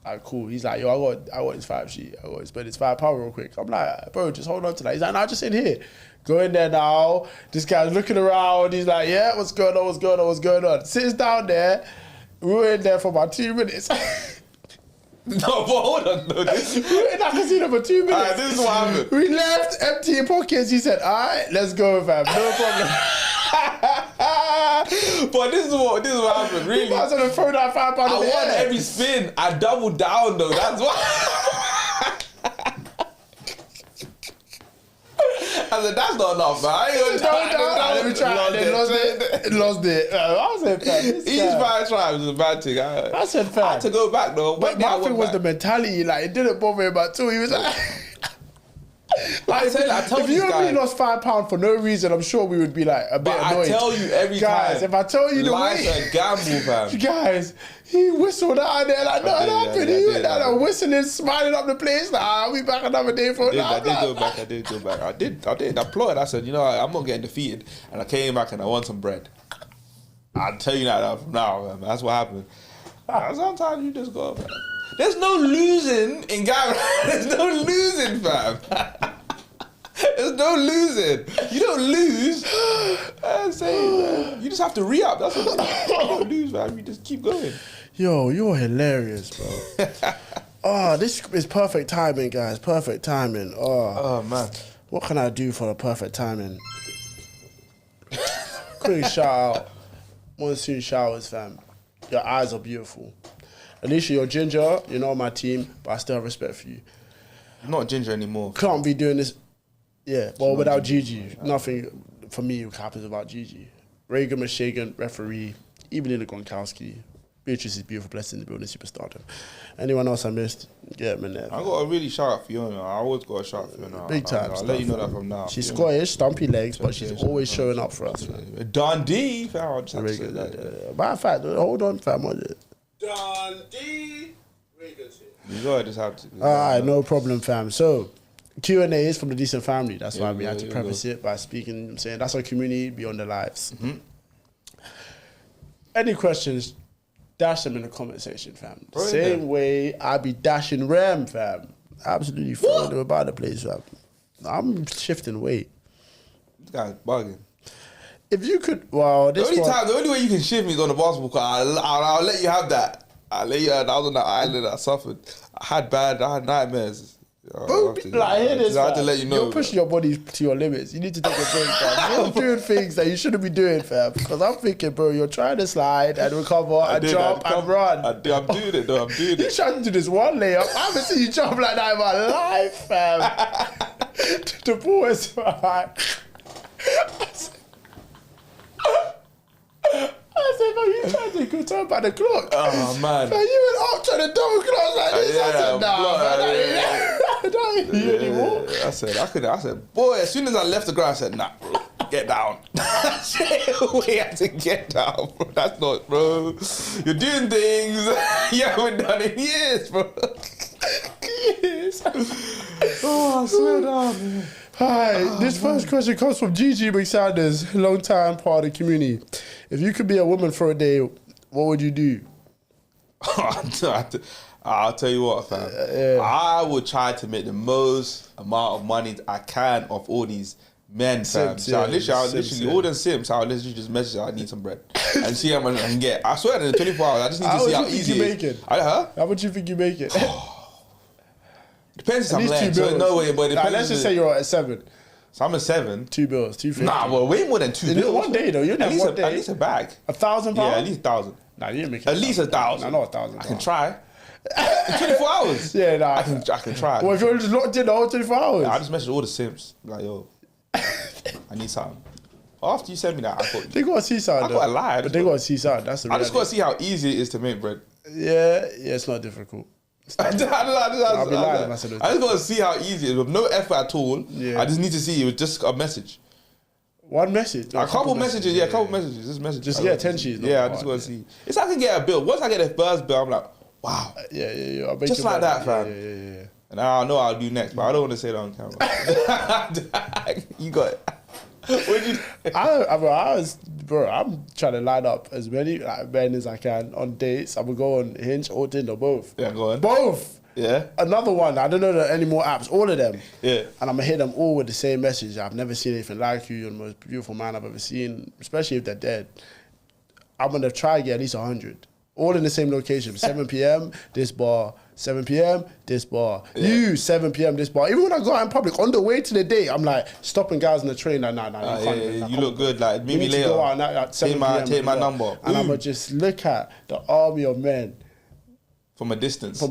A: Alright, cool. He's like, "Yo, I got his 5 sheet. I got his, but it's £5 real quick." I'm like, "Bro, just hold on to that." He's like, "Nah, just in here." Go in there now. This guy's looking around. He's like, "Yeah, what's going on?" Sits down there. We were in there for about 2 minutes.
B: No, but hold on. No,
A: we were in that casino for 2 minutes.
B: Alright, this is what happened.
A: We left, empty pockets. He said, "Alright, let's go, fam. No problem."
B: But this is what happened, really.
A: I was gonna throw that £5
B: I won every spin. I doubled down, though. That's what. I said, that's not enough, man. I ain't gonna
A: let me try. Lost it. I said, fam.
B: Each 5 tries was a bad thing.
A: I said, fam.
B: I had to go back, though.
A: But my thing was the mentality. Like, it didn't bother him at all. He was like... Like, if you only lost £5 for no reason, I'm sure we would be like a bit annoyed.
B: I tell you every
A: guys,
B: time.
A: If I tell you the way,
B: life's a gamble, fam.
A: Guys, he whistled out there like nothing happened. He went down there whistling, smiling up the place. Like, I'll be back another day for it.
B: I did go back. I did. I plotted. I said, I'm not getting defeated, and I came back and I won some bread. I'll tell you that from now, man. That's what happened. Sometimes you just go, man. There's no losing in gambling. There's no losing, fam. There's no losing. You don't lose. You just have to re-up. That's what it is. You don't lose, man. You just keep going.
A: Yo, you're hilarious, bro. This is perfect timing, guys. Perfect timing.
B: Oh, man.
A: What can I do for the perfect timing? Quick shout out. Monsoon showers, fam. Your eyes are beautiful. Alicia, you're ginger. You're not on my team, but I still have respect for you.
B: I'm not ginger anymore.
A: Can't be doing this. Yeah, well, without Gigi, nothing for me happens without Gigi. Reagan Mashagan, referee, even in the Gronkowski. Beatrice is beautiful, blessed in the building, superstardom. Anyone else I missed? Get them in there.
B: I got a really shout out Fiona. I always got a shout out Fiona.
A: Big time.
B: I'll let you know that from now.
A: She's Scottish, stumpy legs, but she's always showing up for us.
B: Dundee, fam. I'll just have to say that.
A: Matter of fact, hold on, fam.
B: Dundee. You gotta just have to.
A: Alright, no problem, fam. So, Q&A is from the Decent Family. That's why we had to preface it by speaking. I'm saying that's our community beyond the lives. Mm-hmm. Any questions? Dash them in the comment section, fam. Same way I be dashing Rem, fam. Absolutely throwing them about the place, fam. I'm shifting weight.
B: This guy's bugging.
A: If you could, well,
B: the only way you can shift me is on the basketball court. I'll let you have that. I was on that island. I suffered. I had nightmares.
A: Bro, like, hear this,
B: I had to let you know.
A: You're pushing your body to your limits. You need to take a break, fam. You're doing things that you shouldn't be doing, fam. Because I'm thinking, bro, you're trying to slide and recover and jump and run.
B: I'm doing it, though. I'm doing it.
A: You're trying to do this one layup. I haven't seen you jump like that in my life, fam. The ball is fine. I said, no, you trying to go turn back the clock.
B: Oh, man.
A: Man, you went up trying to double clock like this. I said, nah, man, I don't hear you anymore.
B: I said, boy, as soon as I left the ground, I said, nah, bro, get down. We had to get down, bro. That's not, bro. You're doing things you haven't done in years, bro.
A: Yes.
B: Oh, I swear down, man.
A: Hi, this first question comes from Gigi McSanders, long time part of the community. If you could be a woman for a day, what would you do?
B: I'll tell you what, fam. I would try to make the most amount of money I can off all these men, fam. So I'll literally all them simps, I'll literally just message I need some bread. And see how much I can get. I swear in 24 hours, I just need to see how easy it is.
A: How much do you think you make it?
B: Depends if I'm late. So no way, but
A: let's just say you're at 7.
B: So I'm at 7.
A: 2 bills, 250.
B: Nah, well, way more than 2 bills.
A: One day though, you're at
B: least a bag.
A: £1,000?
B: Yeah, at least 1,000.
A: Nah, you didn't make it.
B: At least 1,000.
A: Nah, not 1,000.
B: I can try. In 24 hours.
A: Yeah, nah.
B: I can try.
A: Well, if you're just locked in the whole 24 hours.
B: Yeah, I just message all the simps like, yo, I need something. After you send me that, I thought
A: they gotta see something.
B: I got to lie.
A: But they gotta see something. That's the
B: I just gotta see how easy it is to make bread.
A: Yeah, it's not difficult.
B: I'll be lying if I said it. I just gotta see how easy it is with no effort at all. Yeah. I just need to see it with just a message.
A: One message?
B: A couple messages, yeah, a couple messages. Just messages.
A: Just get attention.
B: Yeah, I just gotta see. It's like I can get a bill. Once I get the first bill, I'm like, wow.
A: Yeah.
B: Just like that, fam. Yeah. And I know what I'll do next, but I don't want to say that on camera. You got it. What'd you do?
A: I'm trying to line up as many men as I can on dates. I'm gonna go on Hinge or Tinder, both.
B: Yeah, go on.
A: Both.
B: Yeah.
A: Another one. I don't know any more apps. All of them.
B: Yeah.
A: And I'm gonna hit them all with the same message. I've never seen anything like you. You're the most beautiful man I've ever seen. Especially if they're dead. I'm gonna try to get at least 100. All in the same location. 7 p.m. this bar. 7 p.m. this bar. Yeah. You 7 p.m. this bar. Even when I go out in public, on the way to the date, I'm like stopping guys on the train. Like, nah, you can't.
B: You look good. Like, meet me later.
A: Go out at 7 p.m.
B: Take my number.
A: And I'm gonna just look at the army of men
B: from a distance.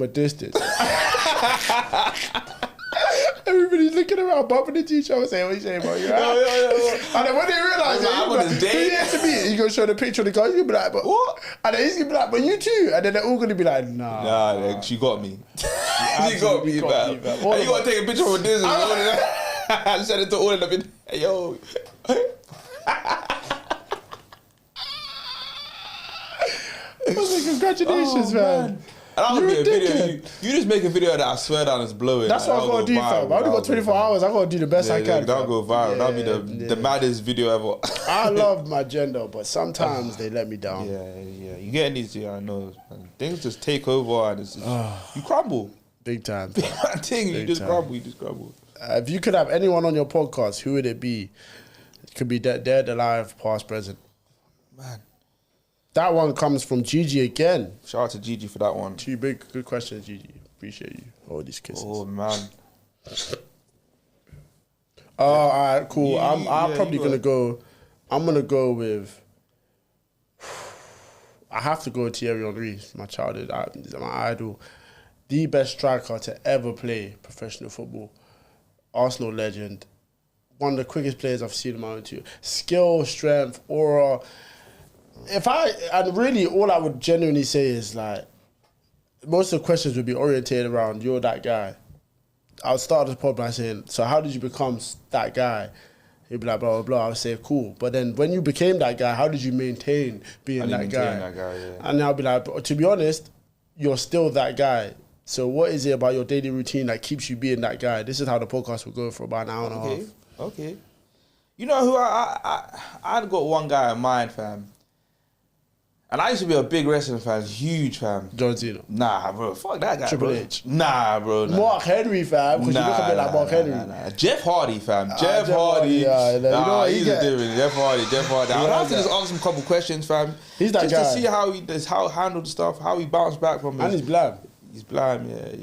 A: Everybody's looking around, bumping into each other, saying, "What you saying, bro? You right?" And then when they realise it, he's gonna show the picture of the guy. He's gonna be like, "But what?" And then he's gonna be like, "But you too." And then they're all gonna be like, "Nah,
B: she got me. She got me, man. And you gotta take a picture of this and send it to all of them. Hey, yo.
A: Congratulations, man.
B: And I'll be a video. You just make a video that I swear down is blowing.
A: That's what I gotta do, fam. I only got 24 hours. I gotta do the best I can.
B: That'll go viral. That'll be the maddest video ever.
A: I love my gender, but sometimes they let me down.
B: Yeah. You get these, I know. Things just take over and it's just, you crumble.
A: Big time.
B: You just crumble.
A: If you could have anyone on your podcast, who would it be? It could be dead, alive, past, present.
B: Man.
A: That one comes from Gigi again.
B: Shout out to Gigi for that one.
A: Two big, good questions, Gigi. Appreciate you. All these kisses.
B: Oh, man.
A: All right, cool. I'm probably going to go... I'm going to go with... I have to go with Thierry Henry. My childhood, my idol. The best striker to ever play professional football. Arsenal legend. One of the quickest players I've seen in my own too. Skill, strength, aura... And really all I would genuinely say is like, most of the questions would be orientated around, you're that guy. I'll start the pod by saying, so how did you become that guy? He'd be like, blah, blah, blah. I would say, cool. But then when you became that guy, how did you maintain being that guy? And I'll be like, to be honest, you're still that guy. So what is it about your daily routine that keeps you being that guy? This is how the podcast will go for about an hour and a half.
B: Okay. You know who I'd got one guy in mind, fam. And I used to be a big wrestling fan, huge fan.
A: John Cena.
B: Nah, bro. Fuck that guy,
A: Triple
B: bro.
A: H.
B: Nah, bro. Nah.
A: Mark Henry, fam. Because you look a bit like Mark Henry.
B: Jeff Hardy, fam. Jeff Hardy.
A: Yeah, you know what
B: he's a different. Jeff Hardy. I would have to just ask him a couple questions, fam.
A: He's that
B: just
A: guy.
B: Just to see how he does, how handled stuff, how he bounced back from it.
A: And he's blind.
B: He's blind, yeah.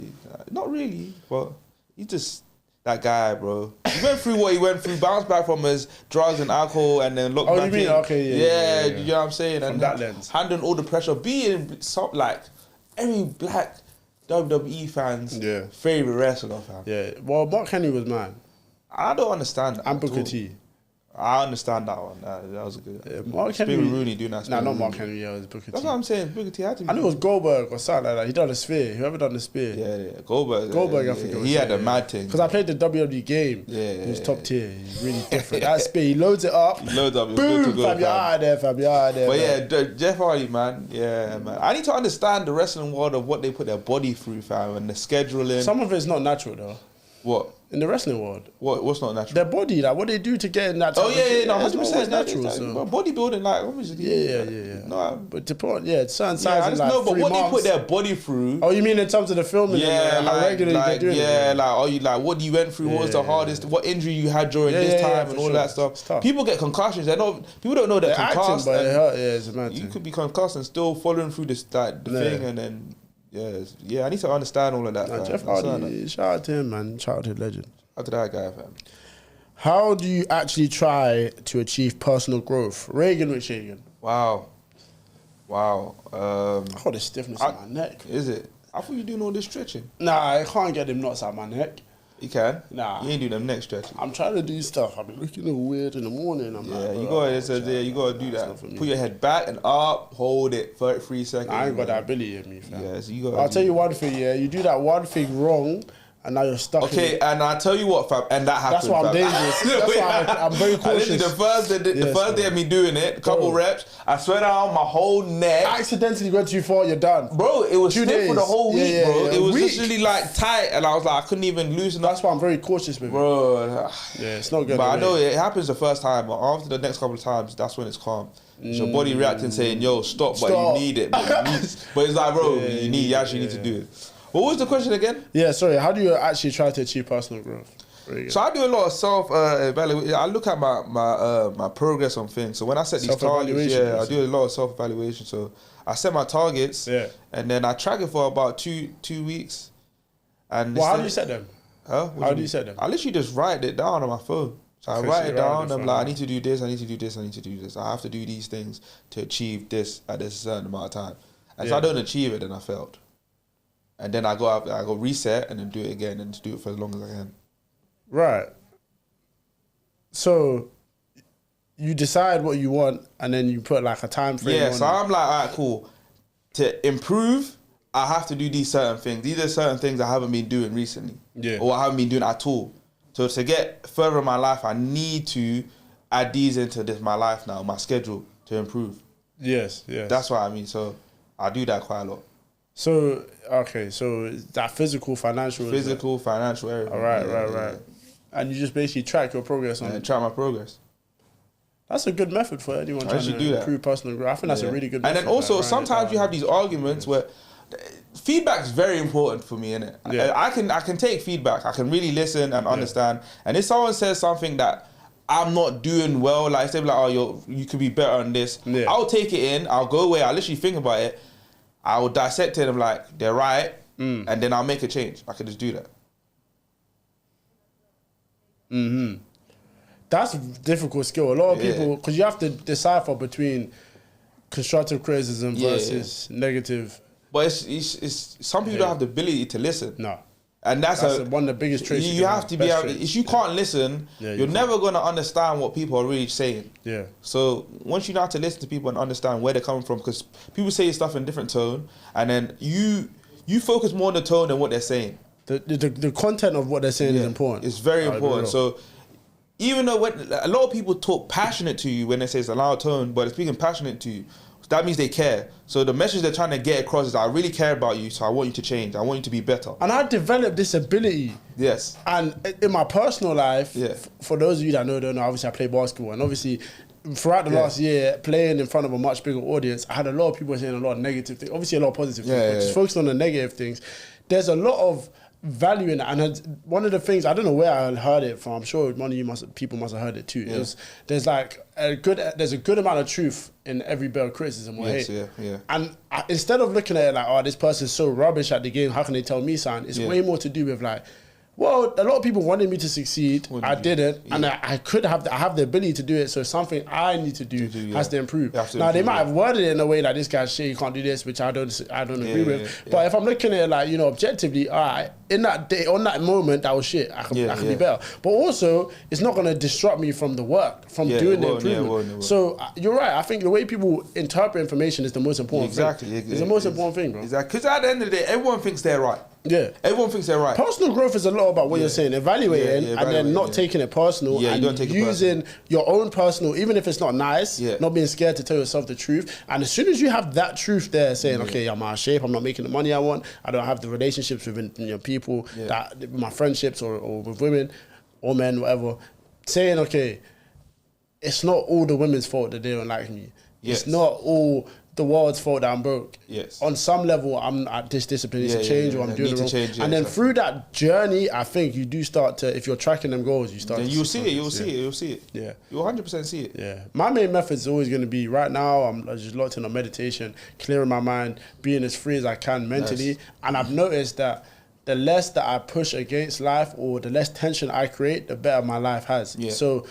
B: Not really, but he's just that guy, bro. He went through what he went through, bounced back from his drugs and alcohol, and then looked back.
A: Oh, you mean?
B: in.
A: Okay,
B: yeah. You know what I'm saying?
A: From
B: and
A: that lens.
B: handling all the pressure, being like every black WWE fans' favorite wrestler, fam.
A: Yeah. Well, Mark Henry was mine.
B: I don't understand that.
A: And Booker T.
B: I understand that one. That was a good.
A: Mark Henry.
B: Rooney doing that.
A: Nah, not Mark Henry. Yeah, it was Booker T.
B: That's what I'm saying. Booker T had to be.
A: I knew it was Goldberg or something like that. He done the spear. Whoever done the spear.
B: Yeah. Goldberg.
A: I think
B: he had a mad thing.
A: Because I played the WWE game. He was top tier. He's really different. That spear, he loads it up.
B: Boom,
A: fam, you're out there, fam.
B: But yeah, Jeff Hardy, man. Yeah, man. I need to understand the wrestling world of what they put their body through, fam, and the scheduling.
A: Some of it's not natural, though.
B: What?
A: In the wrestling world.
B: What's not natural?
A: Their body, like what they do to get in that type
B: no,
A: 100% natural.
B: So. Bodybuilding, like, obviously.
A: Yeah.
B: No,
A: but to put, certain sizes,
B: I just know, but what
A: months.
B: they put their body through.
A: Oh, you mean in terms of the filming?
B: Yeah,
A: and how regularly they're doing it?
B: What you went through, what was the hardest, what injury you had during this time, and all that stuff. People get concussions. People don't know they're concussed.
A: Acting, but it hurt. It's a mad
B: you
A: thing.
B: could be concussed and still following through the thing, and then I need to understand all of that.
A: Jeff Hardy, shout out to him, man. Childhood legend.
B: Out to that guy, fam.
A: How do you actually try to achieve personal growth? Reagan with Shagan.
B: Wow.
A: I got this stiffness in my neck.
B: Is it? I thought you doing all this stretching.
A: Nah, I can't get them knots out my neck.
B: You can?
A: Nah.
B: You ain't do them neck stretching.
A: I'm trying to do stuff. I've been looking all weird in the morning. I'm like,
B: you gotta do that. Put your head back and up, hold it 33 seconds.
A: I ain't got that ability in me, fam.
B: Yeah, so you gotta
A: I'll tell you one thing, you do that one thing wrong, and now you're stuck.
B: Okay, and I tell you what, fam, and that happens.
A: That's why I'm dangerous. That's why I'm very cautious.
B: The first day of me doing it, a couple reps, I swear down my whole neck.
A: I accidentally went too far. You're done,
B: bro. It was stiff for the whole week, bro. It was literally like tight, and I was like, I couldn't even loosen up.
A: That's why I'm very cautious with it,
B: bro.
A: Yeah, it's not good.
B: But I know it happens the first time, but after the next couple of times, that's when it's calm. It's your body reacting, saying, "Yo, stop," but you need it. But it's like, bro, you actually need to do it. What was the question again?
A: Yeah, sorry. How do you actually try to achieve personal growth?
B: So I do a lot of self-evaluation. I look at my progress on things. So when I set these targets, I do a lot of self-evaluation. So I set my targets, and then I track it for about two weeks. And
A: how do you set them?
B: Huh?
A: How do you set them?
B: I literally just write it down on my phone. So I write it down. I'm like, I need to do this. I need to do this. I need to do this. I have to do these things to achieve this at this certain amount of time. And if I don't achieve it, then I failed. And then I go reset and then do it again and do it for as long as I can.
A: Right. So you decide what you want and then you put like a time frame on
B: so I'm like, all right, cool. To improve, I have to do these certain things. These are certain things I haven't been doing recently. Yeah. Or I haven't been doing at all. So to get further in my life, I need to add these into my life now, my schedule, to improve.
A: Yes.
B: That's what I mean. So I do that quite a lot.
A: So, okay, so that physical, financial,
B: everything.
A: All right. And you just basically track your progress on it.
B: Track my progress.
A: That's a good method for anyone trying to improve personal growth. I think that's a really good method.
B: And then also, sometimes you have these arguments where feedback is very important for me, innit? Yeah. I can take feedback. I can really listen and understand. And if someone says something that I'm not doing well, like say like, oh, you could be better on this, I'll take it in, I'll go away, I'll literally think about it, I will dissect it and I'm like, they're right, and then I'll make a change. I can just do that.
A: That's a difficult skill. A lot of people, because you have to decipher between constructive criticism versus negative.
B: But it's some people don't have the ability to listen.
A: No.
B: And that's
A: one of the biggest traits.
B: You have to be able. If you can't listen, you're never gonna understand what people are really saying. Yeah. So once you know how to listen to people and understand where they're coming from, because people say stuff in different tone, and then you focus more on the tone than what they're saying.
A: The content of what they're saying is important.
B: It's very important. So even though a lot of people talk passionate to you when they say it's a loud tone, but it's speaking passionate to you, that means they care. So the message they're trying to get across is I really care about you, so I want you to change. I want you to be better.
A: And I developed this ability.
B: Yes.
A: And in my personal life, for those of you that don't know, obviously I play basketball, and obviously throughout the last year, playing in front of a much bigger audience, I had a lot of people saying a lot of negative things. Obviously, a lot of positive things, but just focusing on the negative things. There's a lot of value in that, and one of the things, I don't know where I heard it from. I'm sure one of you people must have heard it too. There's like a good amount of truth in every bit of criticism or hate. And instead of looking at it like, oh, this person's so rubbish at the game, how can they tell me something? It's way more to do with like, well, a lot of people wanted me to succeed. I didn't, and I have the ability to do it. So something I need to do has to improve. Now they might have worded it in a way like, this guy's shit, you can't do this, which I don't agree with. But if I'm looking at it like, objectively, all right, in that day, on that moment, that was shit. I could be better. But also, it's not going to disrupt me from the work, from doing the improvement. So you're right. I think the way people interpret information is the most important thing. It's the most important thing, bro.
B: Exactly. Because at the end of the day, everyone thinks they're right.
A: Yeah.
B: Everyone thinks they're right.
A: Personal growth is a lot about what you're saying, evaluating and then not taking it personal and using your own personal, even if it's not nice, not being scared to tell yourself the truth. And as soon as you have that truth there saying, okay, I'm out of shape, I'm not making the money I want, I don't have the relationships with people, that my friendships or with women or men, whatever, saying, okay, it's not all the women's fault that they don't like me. It's not all the world's fault that I'm broke. On some level, I'm at this discipline needs to change, or I'm doing it wrong. And then through that journey, I think you do start to, if you're tracking them goals, you start to
B: you'll see it. Yeah. You'll 100% see it.
A: Yeah. My main method is always going to be, right now, I'm just locked in on meditation, clearing my mind, being as free as I can mentally. And I've noticed that the less that I push against life or the less tension I create, the better my life has. So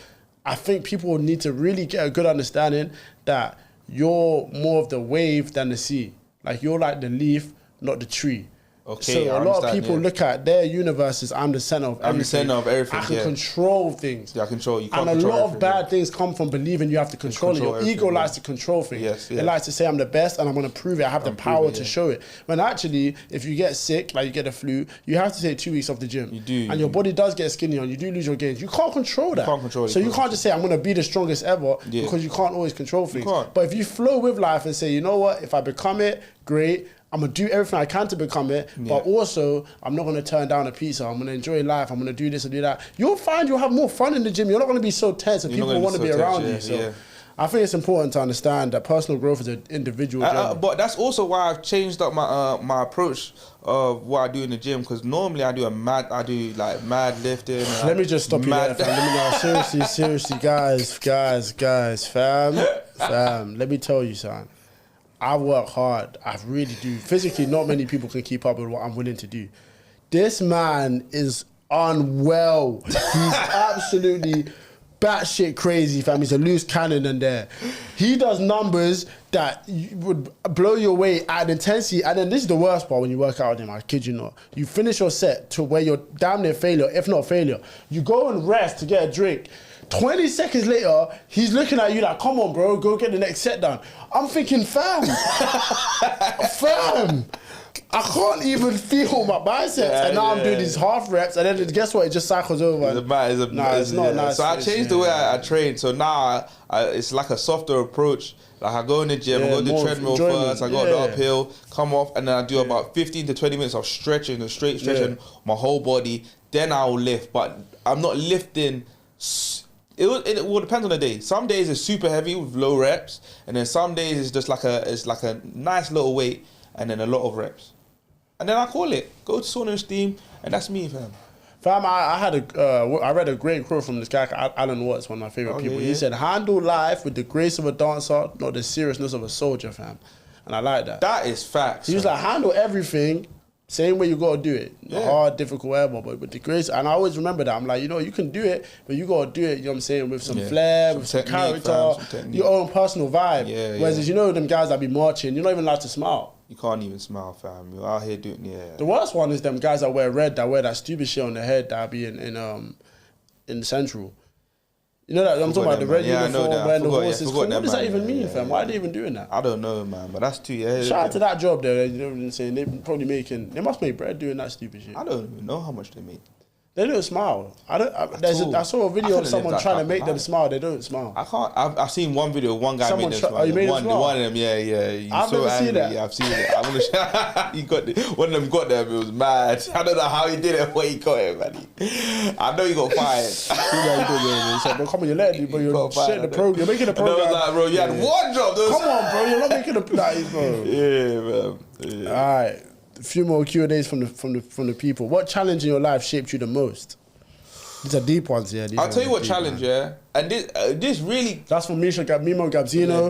A: I think people need to really get a good understanding that you're more of the wave than the sea. Like, you're like the leaf, not the tree. Okay, so a lot of people look at their universe as I'm the center of everything. I'm the center of everything. I can control things.
B: Yeah, control. You can't
A: and
B: control
A: a lot of bad things come from believing you have to control it. Your ego likes to control things. It likes to say I'm the best and I'm going to prove it. I have the power to show it. When actually, if you get sick, like you get a flu, you have to take 2 weeks off the gym. You do. And your body does get skinny and you do lose your gains. You can't control that. You can't control it. So you can't just say I'm going to be the strongest ever because you can't always control things. But if you flow with life and say, you know what, if I become it, great. I'm going to do everything I can to become it, but also I'm not going to turn down a pizza. I'm going to enjoy life. I'm going to do this and do that. You'll find you'll have more fun in the gym. You're not going to be so tense and people will want to be around you. So I think it's important to understand that personal growth is an individual journey.
B: But that's also why I've changed up my approach of what I do in the gym, because normally I do mad lifting.
A: Let me just stop you there, fam. Let me know. Seriously, guys, fam. Let me tell you something. I work hard. I really do. Physically, not many people can keep up with what I'm willing to do. This man is unwell. He's absolutely batshit crazy, fam. He's a loose cannon in there. He does numbers that would blow you away at intensity. And then this is the worst part when you work out with him, I kid you not. You finish your set to where you're damn near failure, if not failure. You go and rest to get a drink. 20 seconds later, he's looking at you like, come on, bro, go get the next set done. I'm thinking, fam, I can't even feel my biceps. And now I'm doing these half reps, and then guess what? It just cycles over.
B: It's not nice. So I changed the way I train. So now it's like a softer approach. Like I go in the gym, I go to the treadmill first, I go the uphill, come off, and then I do about 15 to 20 minutes of stretching, straight stretching my whole body. Then I will lift, but I'm not lifting. It will depend on the day. Some days it's super heavy with low reps, and then some days it's just like a nice little weight and then a lot of reps. And then I call it, go to sauna and steam, and that's me, fam.
A: Fam, I read a great quote from this guy, Alan Watts, one of my favorite people. He said, handle life with the grace of a dancer, not the seriousness of a soldier, fam. And I like that.
B: That is facts.
A: He was like, handle everything same way you got to do it. Hard, difficult, whatever, but with the grace. And I always remember that. I'm like, you can do it, but you got to do it, you know what I'm saying, with some flair, with some character, your own personal vibe. Whereas, them guys that be marching, you're not even allowed to smile.
B: You can't even smile, fam. You're out here doing,
A: The worst one is them guys that wear red, that wear that stupid shit on their head that be in Central. You know that I'm talking about the red uniform, wearing the horses. What does that even mean, fam? Why are they even doing that?
B: I don't know, man, but that's too.
A: Shout out to that job there. You know what I'm saying? They must make bread doing that stupid shit.
B: I don't even know how much they make.
A: They don't smile. I saw a video of someone trying to make them smile. They don't smile.
B: I can't. I've seen one video. One guy made them smile.
A: Oh, you made them smile?
B: One of them, yeah.
A: I've never seen that.
B: Yeah, I've seen it. I'm gonna. He got one of them. Got them. It was mad. I don't know how he did it, but he got it, man. I know he got fired.
A: So, bro, come on, you're letting me, bro. You're making a program.
B: I was like, bro, you had one job.
A: Come on, bro. You're not making a bro.
B: Yeah, man. Yeah.
A: All right. A few more Q&As from the people. What challenge in your life shaped you the most? These are deep ones, yeah.
B: I'll tell you what challenge, yeah. And this really...
A: That's from Mimo Gabzino.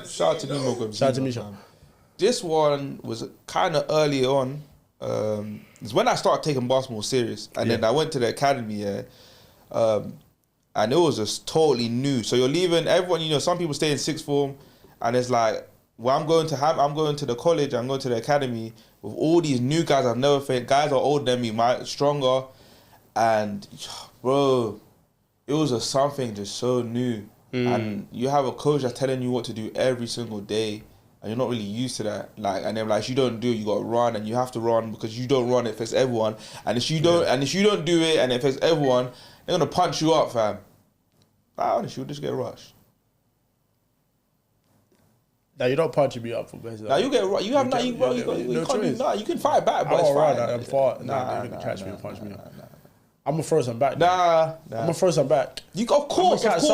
B: Shout out to Mimo Gabzino.
A: Shout out to Misha.
B: This one was kind of early on. It's when I started taking basketball serious. And then I went to the academy, yeah. And it was just totally new. So you're leaving, everyone, you know, some people stay in sixth form. And it's like, well, I'm going to the college, I'm going to the academy with all these new guys I've never faced. Guys are older than me, stronger. And bro, it was just something just so new. And you have a coach that's telling you what to do every single day, and you're not really used to that. Like, and they're like, you don't do it, you got to run, and you have to run because you don't run, it affects everyone. And if you don't do it and it affects everyone, they're gonna punch you up, fam. Honestly, you'll just get rushed.
A: Now you don't punch me up for basically.
B: Now you get you have nothing, bro. You can fight back, but it's fine.
A: I'm far. Nah, you're gonna catch me and punch me up. I'm gonna throw some back.
B: Nah.
A: I'm gonna throw some back.
B: Of course. But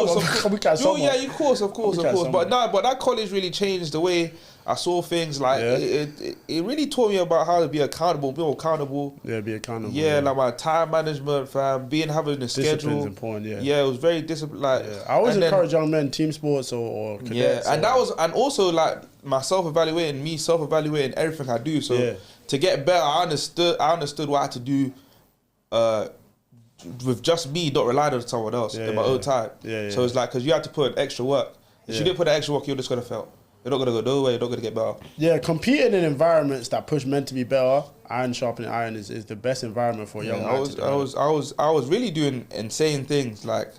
B: that college really changed the way I saw things. Like it really taught me about how to be accountable, be accountable.
A: Yeah, be accountable.
B: Yeah, like my time management, fam, having a schedule. Discipline's important. Yeah, it was very disciplined. Like
A: I always encourage young men, team sports or cadets.
B: Yeah, and also like my self-evaluating everything I do. So to get better, I understood what I had to do. With just me, not relying on someone else in my own time. So it's like, because you have to put in extra work. If you didn't put in extra work, you're just going to fail. You're not going to go nowhere, you're not going to get better. Yeah,
A: competing in environments that push men to be better, iron sharpening iron is the best environment for a young man.
B: I was really doing insane things. Like,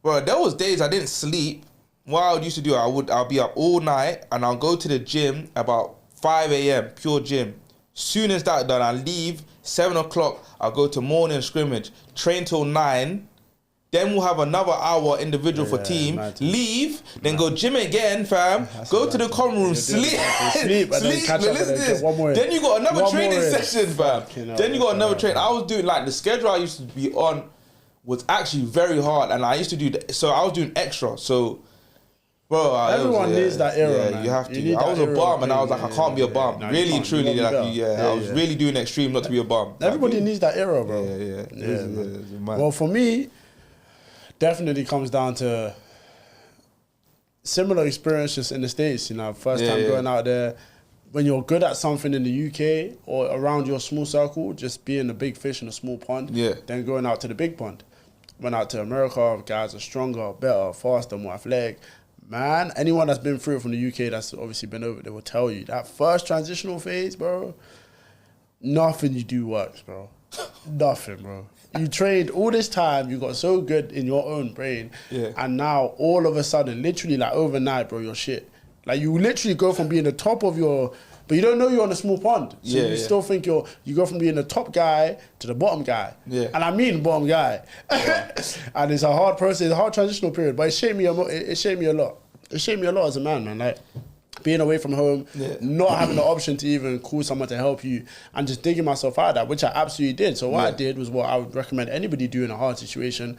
B: bro, there was days I didn't sleep. What I used to do, I'll be up all night and I'll go to the gym about 5 a.m, pure gym. Soon as that done, I leave, 7 o'clock, I'll go to morning scrimmage, train till 9, then we'll have another hour individual for team, leave, then go gym again, fam, go to the common room, sleep, then you got another training session, fam. Then you got another training. I was doing, like, the schedule I used to be on was actually very hard, and I used to do, so I was doing extra, so... Bro,
A: everyone needs that era, man.
B: You have to. I was a bum, and I was like, I can't be a bum. Really, truly, I was really doing extreme not to be a bum.
A: Everybody needs that era, bro. Well, for me, definitely comes down to similar experiences in the States. You know, first time going out there, when you're good at something in the UK or around your small circle, just being a big fish in a small pond. Then going out to the big pond. Went out to America, guys are stronger, better, faster, more athletic. Man, anyone that's been through it from the UK that's obviously been over, they will tell you that first transitional phase, bro, nothing you do works, bro. Nothing, bro. You trained all this time, you got so good in your own brain, and now all of a sudden, literally like overnight, bro, you're shit. Like you literally go from being the top of your, but you don't know you're on a small pond. So you still think you go from being the top guy to the bottom guy. And I mean bottom guy. And it's a hard process, it's a hard transitional period, but it shaped me a lot. It shaped me a lot as a man, like being away from home, not having the option to even call someone to help you, and just digging myself out of that, which I absolutely did. So what I did was what I would recommend anybody do in a hard situation: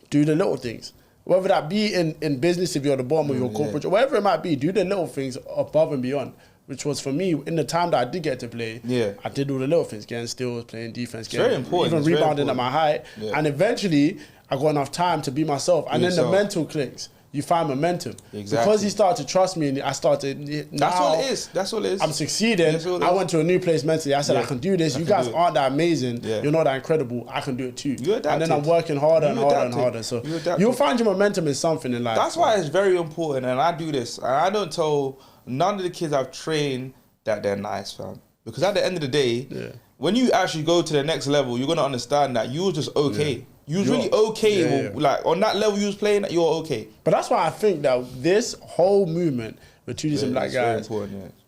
A: do the little things. Whether that be in business, if you're at the bottom of your corporate, or whatever it might be, do the little things above and beyond. Which was for me, in the time that I did get to play, I did all the little things, getting steals, playing defense, even rebounding at my height. And eventually, I got enough time to be myself. And then the mental clicks. You find momentum. Because he started to trust me and I started...
B: That's all it is. That's all it is.
A: I'm succeeding. I went to a new place mentally. I said, I can do this. You guys aren't that amazing. You're not that incredible. I can do it too. And then I'm working harder and harder and harder. So you'll find your momentum in something in life.
B: That's why it's very important. And I do this. And I don't tell none of the kids I've trained that they're nice, fam. Because at the end of the day, when you actually go to the next level, you're going to understand that you were just okay. You was really okay. Like, on that level you was playing, you're okay.
A: But that's why I think that this whole movement with 2Ds and black guys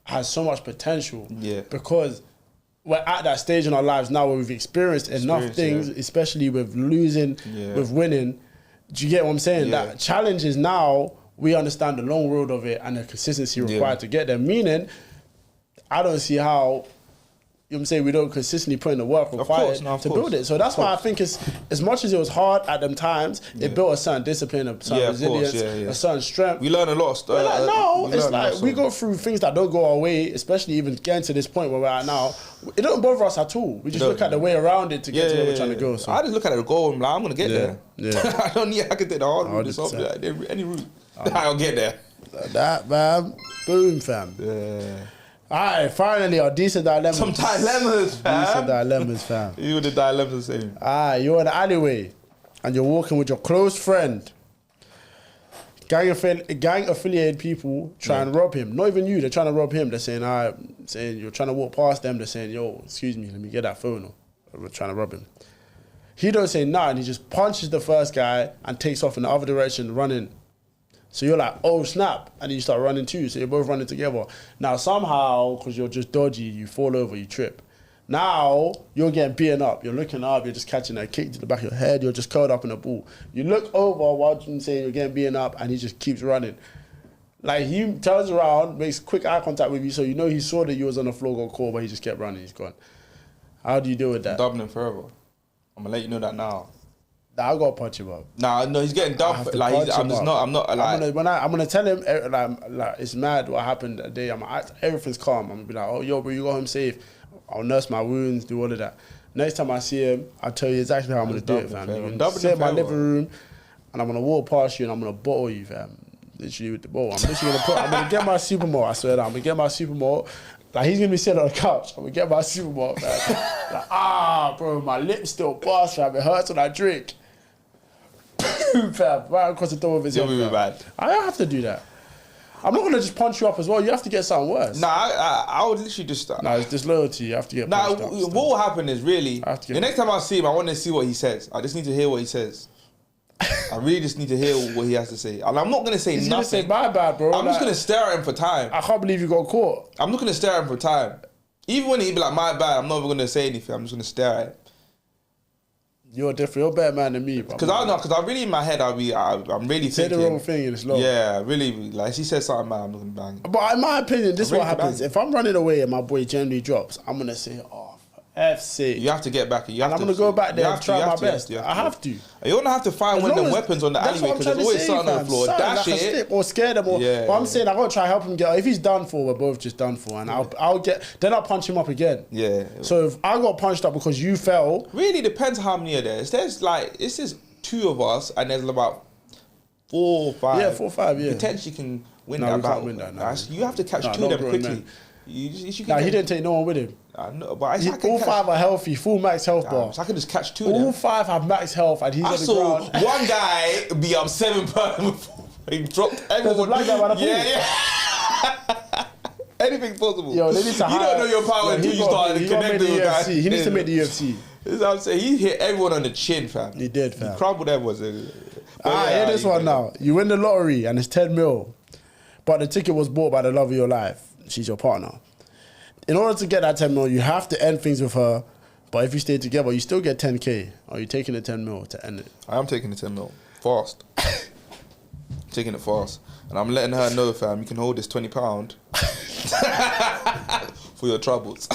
A: has so much potential. Because we're at that stage in our lives now where we've experienced enough things, especially with losing, with winning. Do you get what I'm saying?
B: Yeah.
A: That challenge is now we understand the long road of it and the consistency required to get there. Meaning, I don't see how. You know what I'm saying? We don't consistently put in the work required to build it. So that's why I think it's, as much as it was hard at them times, it built a certain discipline, a certain resilience, a certain strength.
B: We learn a lot of stuff.
A: It's like we go through things that don't go our way, especially even getting to this point where we're at now. It don't bother us at all. We just look at the way around it to get to where we're trying to go. So
B: I just look at the goal and I'm like, I'm going to get there.
A: Yeah.
B: I don't need, I can take the hard route, like, any route. I'll get there.
A: That, man. Boom, fam.
B: Yeah.
A: Alright, finally, our decent dilemmas.
B: Some dilemmas, fam.
A: Decent dilemmas, fam.
B: You the dilemmas the same.
A: Alright, you're in the alleyway and you're walking with your close friend. Gang affiliated people try and rob him. Not even you, they're trying to rob him. They're saying you're trying to walk past them. They're saying, yo, excuse me, let me get that phone. Or we're trying to rob him. He don't say nothing. He just punches the first guy and takes off in the other direction, running. So you're like, oh, snap. And then you start running too. So you're both running together. Now, somehow, because you're just dodgy, you fall over, you trip. Now, you're getting beaten up. You're looking up. You're just catching a kick to the back of your head. You're just curled up in a ball. You look over while you're saying you're getting beaten up, and he just keeps running. Like, he turns around, makes quick eye contact with you, so you know he saw that you was on the floor, got caught, but he just kept running. He's gone. How do you deal with that?
B: Dubbing him forever. I'm going to let you know that now.
A: Nah, I gotta punch him up.
B: Nah, no, he's getting dubbed. Like, I'm gonna tell him like it's mad what happened that day. Everything's calm. I'm gonna be like, oh, yo, bro, you got home safe. I'll nurse my wounds, do all of that. Next time I see him, I'll tell you exactly how I'm gonna do it, fam. I'm gonna sit in my living room, and I'm gonna walk past you, and I'm gonna bottle you, fam. Literally with the ball. I'm gonna get my supermodel. I swear that I'm gonna get my supermodel. Like, he's gonna be sitting on the couch. I'm gonna get my supermodel, fam. Like, bro, my lips still burst, fam. It hurts when I drink. Fam, right across the door of his head. You'll be bad.
A: I have to do that. I'm not gonna just punch you up as well. You have to get something worse.
B: Nah, I would literally just.
A: Nah, it's disloyalty. You have to get.
B: Nah, what will happen is really. The next time I see him, I want to see what he says. I just need to hear what he says. I really just need to hear what he has to say. And I'm not gonna say
A: He's
B: nothing.
A: He's gonna say my bad, bro.
B: I'm just gonna stare at him for time.
A: I can't believe you got caught.
B: I'm not gonna stare at him for time. Even when he be like, my bad, I'm not even gonna say anything. I'm just gonna stare at him.
A: You're different. You're a better man than me, bro.
B: Because I really in my head, I'm really
A: say
B: thinking.
A: the wrong thing and it's low.
B: Yeah, really. Like, if he says something bad, I'm not gonna bang.
A: But in my opinion, this is what happens. If I'm running away and my boy generally drops, I'm gonna say, oh, F's sake.
B: You have to get back.
A: I'm gonna go back there and try my best. I have to.
B: You're gonna have to find one of them weapons on the alleyway because there's always something on the floor. Dash it.
A: Or scare them. But I'm saying I gotta try help him get. If he's done for, we're both just done for, and I'll get. Then I'll punch him up again.
B: Yeah.
A: So if I got punched up because you fell,
B: really depends how many are there. There's like it's just 2 of us, and there's about 4 or 5.
A: Yeah, 4 or 5. Yeah.
B: Potentially can win that battle. Can't win that. You have to catch 2 of them quickly.
A: He didn't take no one with him.
B: I know, but
A: all 5 are healthy, full max health bar.
B: So I can just catch 2 of them.
A: All 5 have max health, and he's on the ground.
B: I saw one guy be up 7 pounds before he dropped everyone.
A: There's a black guy by the pool.
B: Yeah. Anything's possible.
A: Yo, they need to
B: you don't know your power until you start to connect with the guy.
A: He needs to make the UFC.
B: That's what I'm saying. He hit everyone on the chin, fam.
A: He did, fam.
B: He crumbled everyone.
A: Hear this one now. You win the lottery, and it's 10 mil, but the ticket was bought by the love of your life. She's your partner. In order to get that 10 mil, you have to end things with her. But if you stay together, you still get 10K. Are you taking the 10 mil to end it?
B: I am taking the 10 mil. Fast. Taking it fast. And I'm letting her know, fam, you can hold this £20 for your troubles.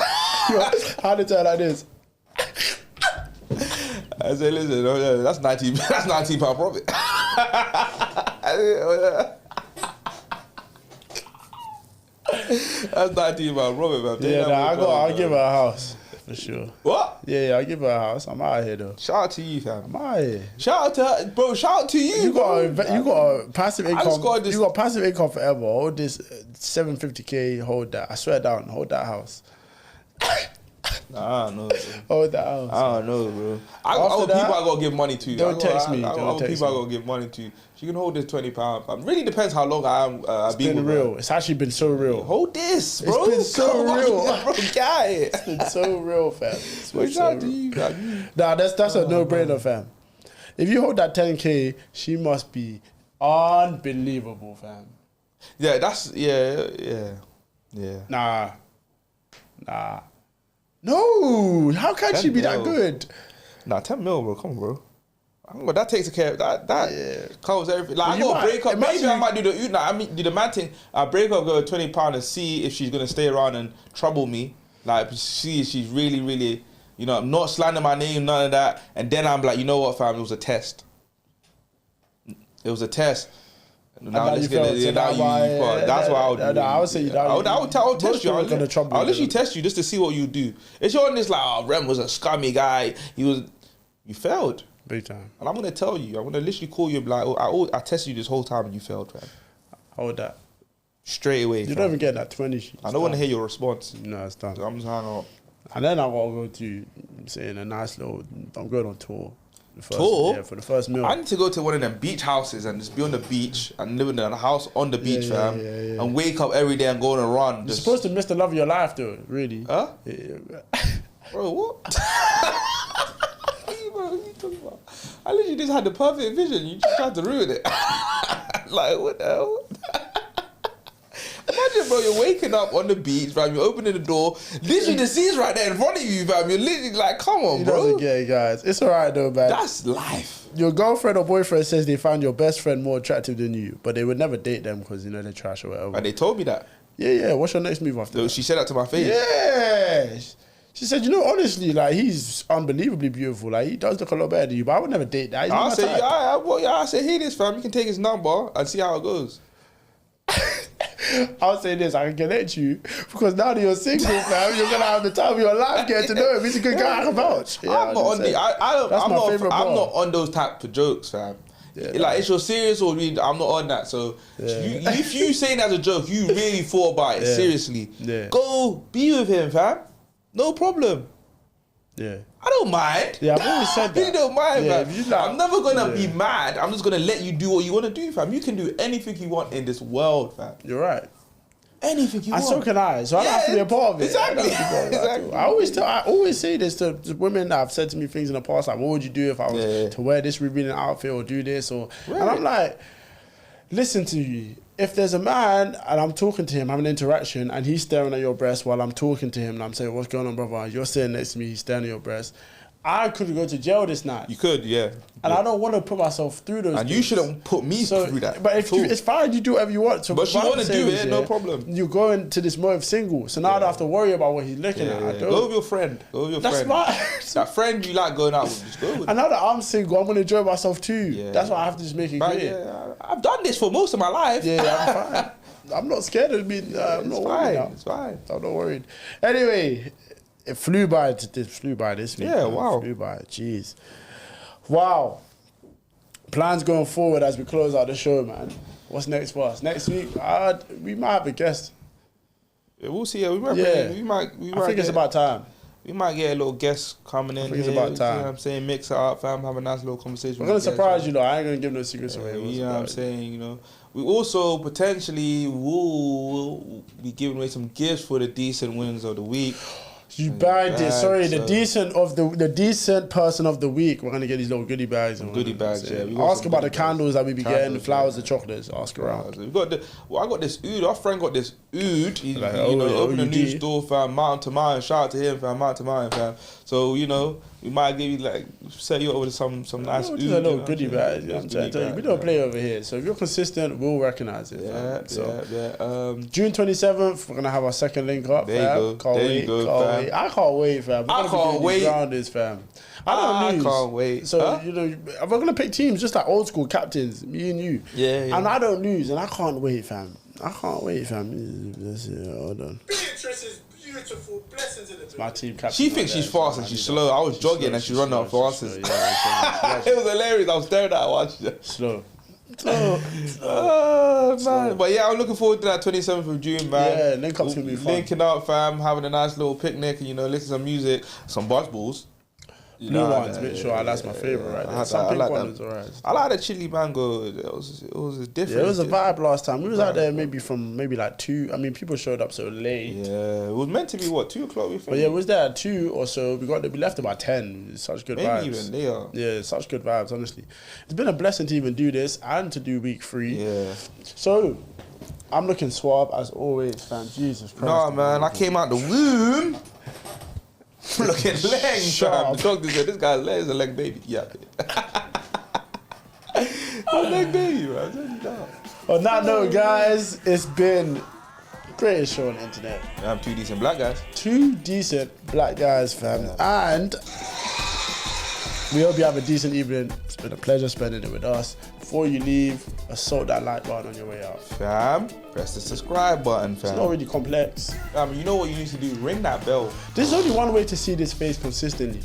A: How did you tell her like this?
B: I say, listen, that's £19 profit. That's £19 profit, man.
A: Yeah, I'll give her a house. For sure.
B: What?
A: Yeah, I'll give her a house. I'm out here though.
B: Shout out to you, fam.
A: I'm out here.
B: Shout out to her, bro. Shout out to you.
A: You got a passive income. You got passive income forever. Hold this 750K. Hold that. I swear down. Hold that house.
B: Nah, I don't know, bro.
A: Hold that house.
B: I don't know, bro. Other people I gotta give money to.
A: Don't text me.
B: Other people I gotta give money to. She can hold this £20. Really depends how long I've been with
A: real.
B: Her.
A: It's actually been so real.
B: Hold this, bro.
A: It's been so real,
B: bro. Guy.
A: It's been so real, fam.
B: Shout out to you, fam.
A: Nah, that's a no-brainer, fam. If you hold that 10K, she must be unbelievable, fam.
B: Yeah, that's yeah.
A: Nah. No, how can she be that
B: mil.
A: good?
B: Nah, 10 mil, bro. Come on, bro. But that takes care of that covers everything. Like, I gotta break up. Maybe I might do the man thing. I break up, go £20 and see if she's gonna stay around and trouble me. Like, see if she's really, really, you know, not slandering my name, none of that. And then I'm like, you know what, fam? It was a test. It was a test. Now let's get it. That's what I would do.
A: I would say
B: I would test you. I'll literally test you just to see what you do. If you're on this like, oh, Rem was a scummy guy. You failed.
A: Big time.
B: And I'm gonna tell you. I'm gonna literally call you like, I tested you this whole time and you failed, man.
A: How would that?
B: Straight away.
A: You don't even get that 20.
B: I don't want to hear your response.
A: No, it's done.
B: So I'm just hanging up.
A: And then I gotta go to saying a nice little. I'm going on tour.
B: Tour?
A: Yeah, for the first meal.
B: I need to go to one of them beach houses and just be on the beach and live in a house on the beach, fam. Yeah. And wake up every day and go on a run.
A: You're supposed to miss the love of your life, though. Really?
B: Huh?
A: Yeah.
B: Bro, what? What are you talking about? I literally just had the perfect vision. You just tried to ruin it. Like, what the hell? Imagine, bro, you're waking up on the beach, fam. You're opening the door. Literally, the sea's right there in front of you, fam. You're literally like, come on, bro.
A: You don't get it, guys. It's alright, though, man.
B: That's life.
A: Your girlfriend or boyfriend says they found your best friend more attractive than you, but they would never date them because, you know, they're trash or whatever.
B: And they told me that.
A: Yeah. What's your next move after that?
B: She said that to my face.
A: Yeah. She said, you know, honestly, like, he's unbelievably beautiful. Like, he does look a lot better than you, but I would never date that.
B: I said, hey, this, fam. You can take his number and see how it goes.
A: I'll say this, I can connect you because now that you're single, fam, you're gonna have the time of your life getting to know him. He's a good guy I can vouch. Yeah,
B: I'm not on those type of jokes, fam.
A: Yeah,
B: like, it's your serious or I'm not on that. So if you saying that as a joke, you really thought about it seriously.
A: Yeah.
B: Go be with him, fam. No problem.
A: Yeah.
B: I don't mind.
A: Yeah, I've always said that.
B: I really don't mind,
A: Yeah,
B: fam. I'm never gonna be mad. I'm just gonna let you do what you wanna do, fam. You can do anything you want in this world, fam.
A: You're right.
B: Anything you want.
A: And so can I. So I don't have to be a part of it.
B: Exactly.
A: I always say this to women that have said to me things in the past, like, what would you do if I was to wear this revealing outfit or do this? And I'm like, listen to you. If there's a man and I'm talking to him, having an interaction, and he's staring at your breast while I'm talking to him, and I'm saying, what's going on, brother? You're sitting next to me, he's staring at your breast. I could go to jail this night.
B: You could, yeah.
A: And I don't want to put myself through those things.
B: You shouldn't put me through that.
A: But it's fine, you do whatever you want. So
B: but you want to do it, no problem.
A: You go into this mode of single. So now I don't have to worry about what he's looking at.
B: Go with your friend. That's that friend you like going out with, just go with.
A: And now that I'm single, I'm going to enjoy myself too. Yeah. That's why I have to just make it clear.
B: Yeah, I've done this for most of my life.
A: Yeah, I'm fine. I'm not scared of being... I'm not worried now.
B: It's fine.
A: I'm not worried. Anyway... It flew by this week.
B: Yeah, wow.
A: It flew by. Jeez. Wow. Plans going forward as we close out the show, man. What's next for us? Next week, we might have a guest.
B: Yeah, we'll see. We might
A: I think it's about time.
B: We might get a little guest coming in.
A: I think it's about time.
B: You know what I'm saying? Mix it up, fam. Have a nice little conversation.
A: We're going to surprise you, though. I ain't going to give no secrets away.
B: You know what I'm saying? You know, we also potentially will be giving away some gifts for the decent winners of the week.
A: You bagged it. Sorry, the decent person of the week. We're gonna get these little goodie bags.
B: Goodie bags, yeah.
A: Ask about the candles that we be getting, the flowers, the chocolates. Ask around.
B: We got I got this oud. Our friend got this oud. He, opened a new store, fam. Mountain to Mountain. Shout out to him, fam. Mountain to Mountain, fam. So we might give you set you up with some nice oud.
A: Just a little goodie bag. You know what I'm trying to tell you. We don't play over here. So if you're consistent, we'll recognize it.
B: Yeah.
A: June 27th, we're gonna have our second link up.
B: There you go.
A: I can't wait, fam.
B: I can't wait.
A: Grounders, fam. I
B: can't wait.
A: So we're gonna pick teams just like old school captains, me and you.
B: Yeah.
A: And I don't lose, and I can't wait, fam. Let's see. Hold on.
C: Beatrice is beautiful. Blessings in the
A: My team captain.
B: She thinks she's fast and she's slow. I was jogging and she's running up fastest. It was hilarious. I was staring at her watching it.
A: Slow.
B: Man. But yeah, I'm looking forward to that 27th of June, man.
A: Yeah, link up's gonna be fun.
B: Linking up, fam, having a nice little picnic and listen to some music, some buzzballs.
A: Blue ones, make sure that's my favourite right there. Some pink one is alright.
B: I like the chili mango. It was different.
A: Yeah, it was a vibe last time. We was out there maybe like 2. I mean, people showed up so late.
B: Yeah, it was meant to be 2 o'clock. We think.
A: But yeah, it was there at 2 or so. We left about 10. Such good vibes.
B: Maybe even later.
A: Yeah, such good vibes. Honestly, it's been a blessing to even do this and to do week 3.
B: Yeah.
A: So I'm looking suave as always, fam. Jesus Christ.
B: Nah, man, I came out the womb. looking leg, fam. The doctor said, this guy's leg is a leg baby. Yeah. A leg baby, man.
A: On that note, guys, it's been greatest show on the internet.
B: I'm two decent black guys.
A: Two decent black guys, fam. Yeah. And we hope you have a decent evening. It's been a pleasure spending it with us. Before you leave, assault that like button on your way out.
B: Fam, press the subscribe button, fam.
A: It's not really complex.
B: You know what you need to do? Ring that bell.
A: There's only one way to see this face consistently.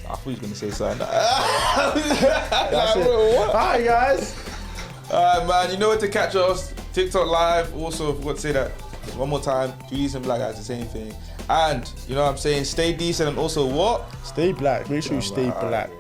B: I thought he was going to say something.
A: That's it. Alright, guys.
B: Alright, man. You know where to catch us. TikTok live. Also, I forgot to say that one more time. Two decent black guys, the same thing. And, you know what I'm saying? Stay decent and also what?
A: Stay black. Make sure you stay black.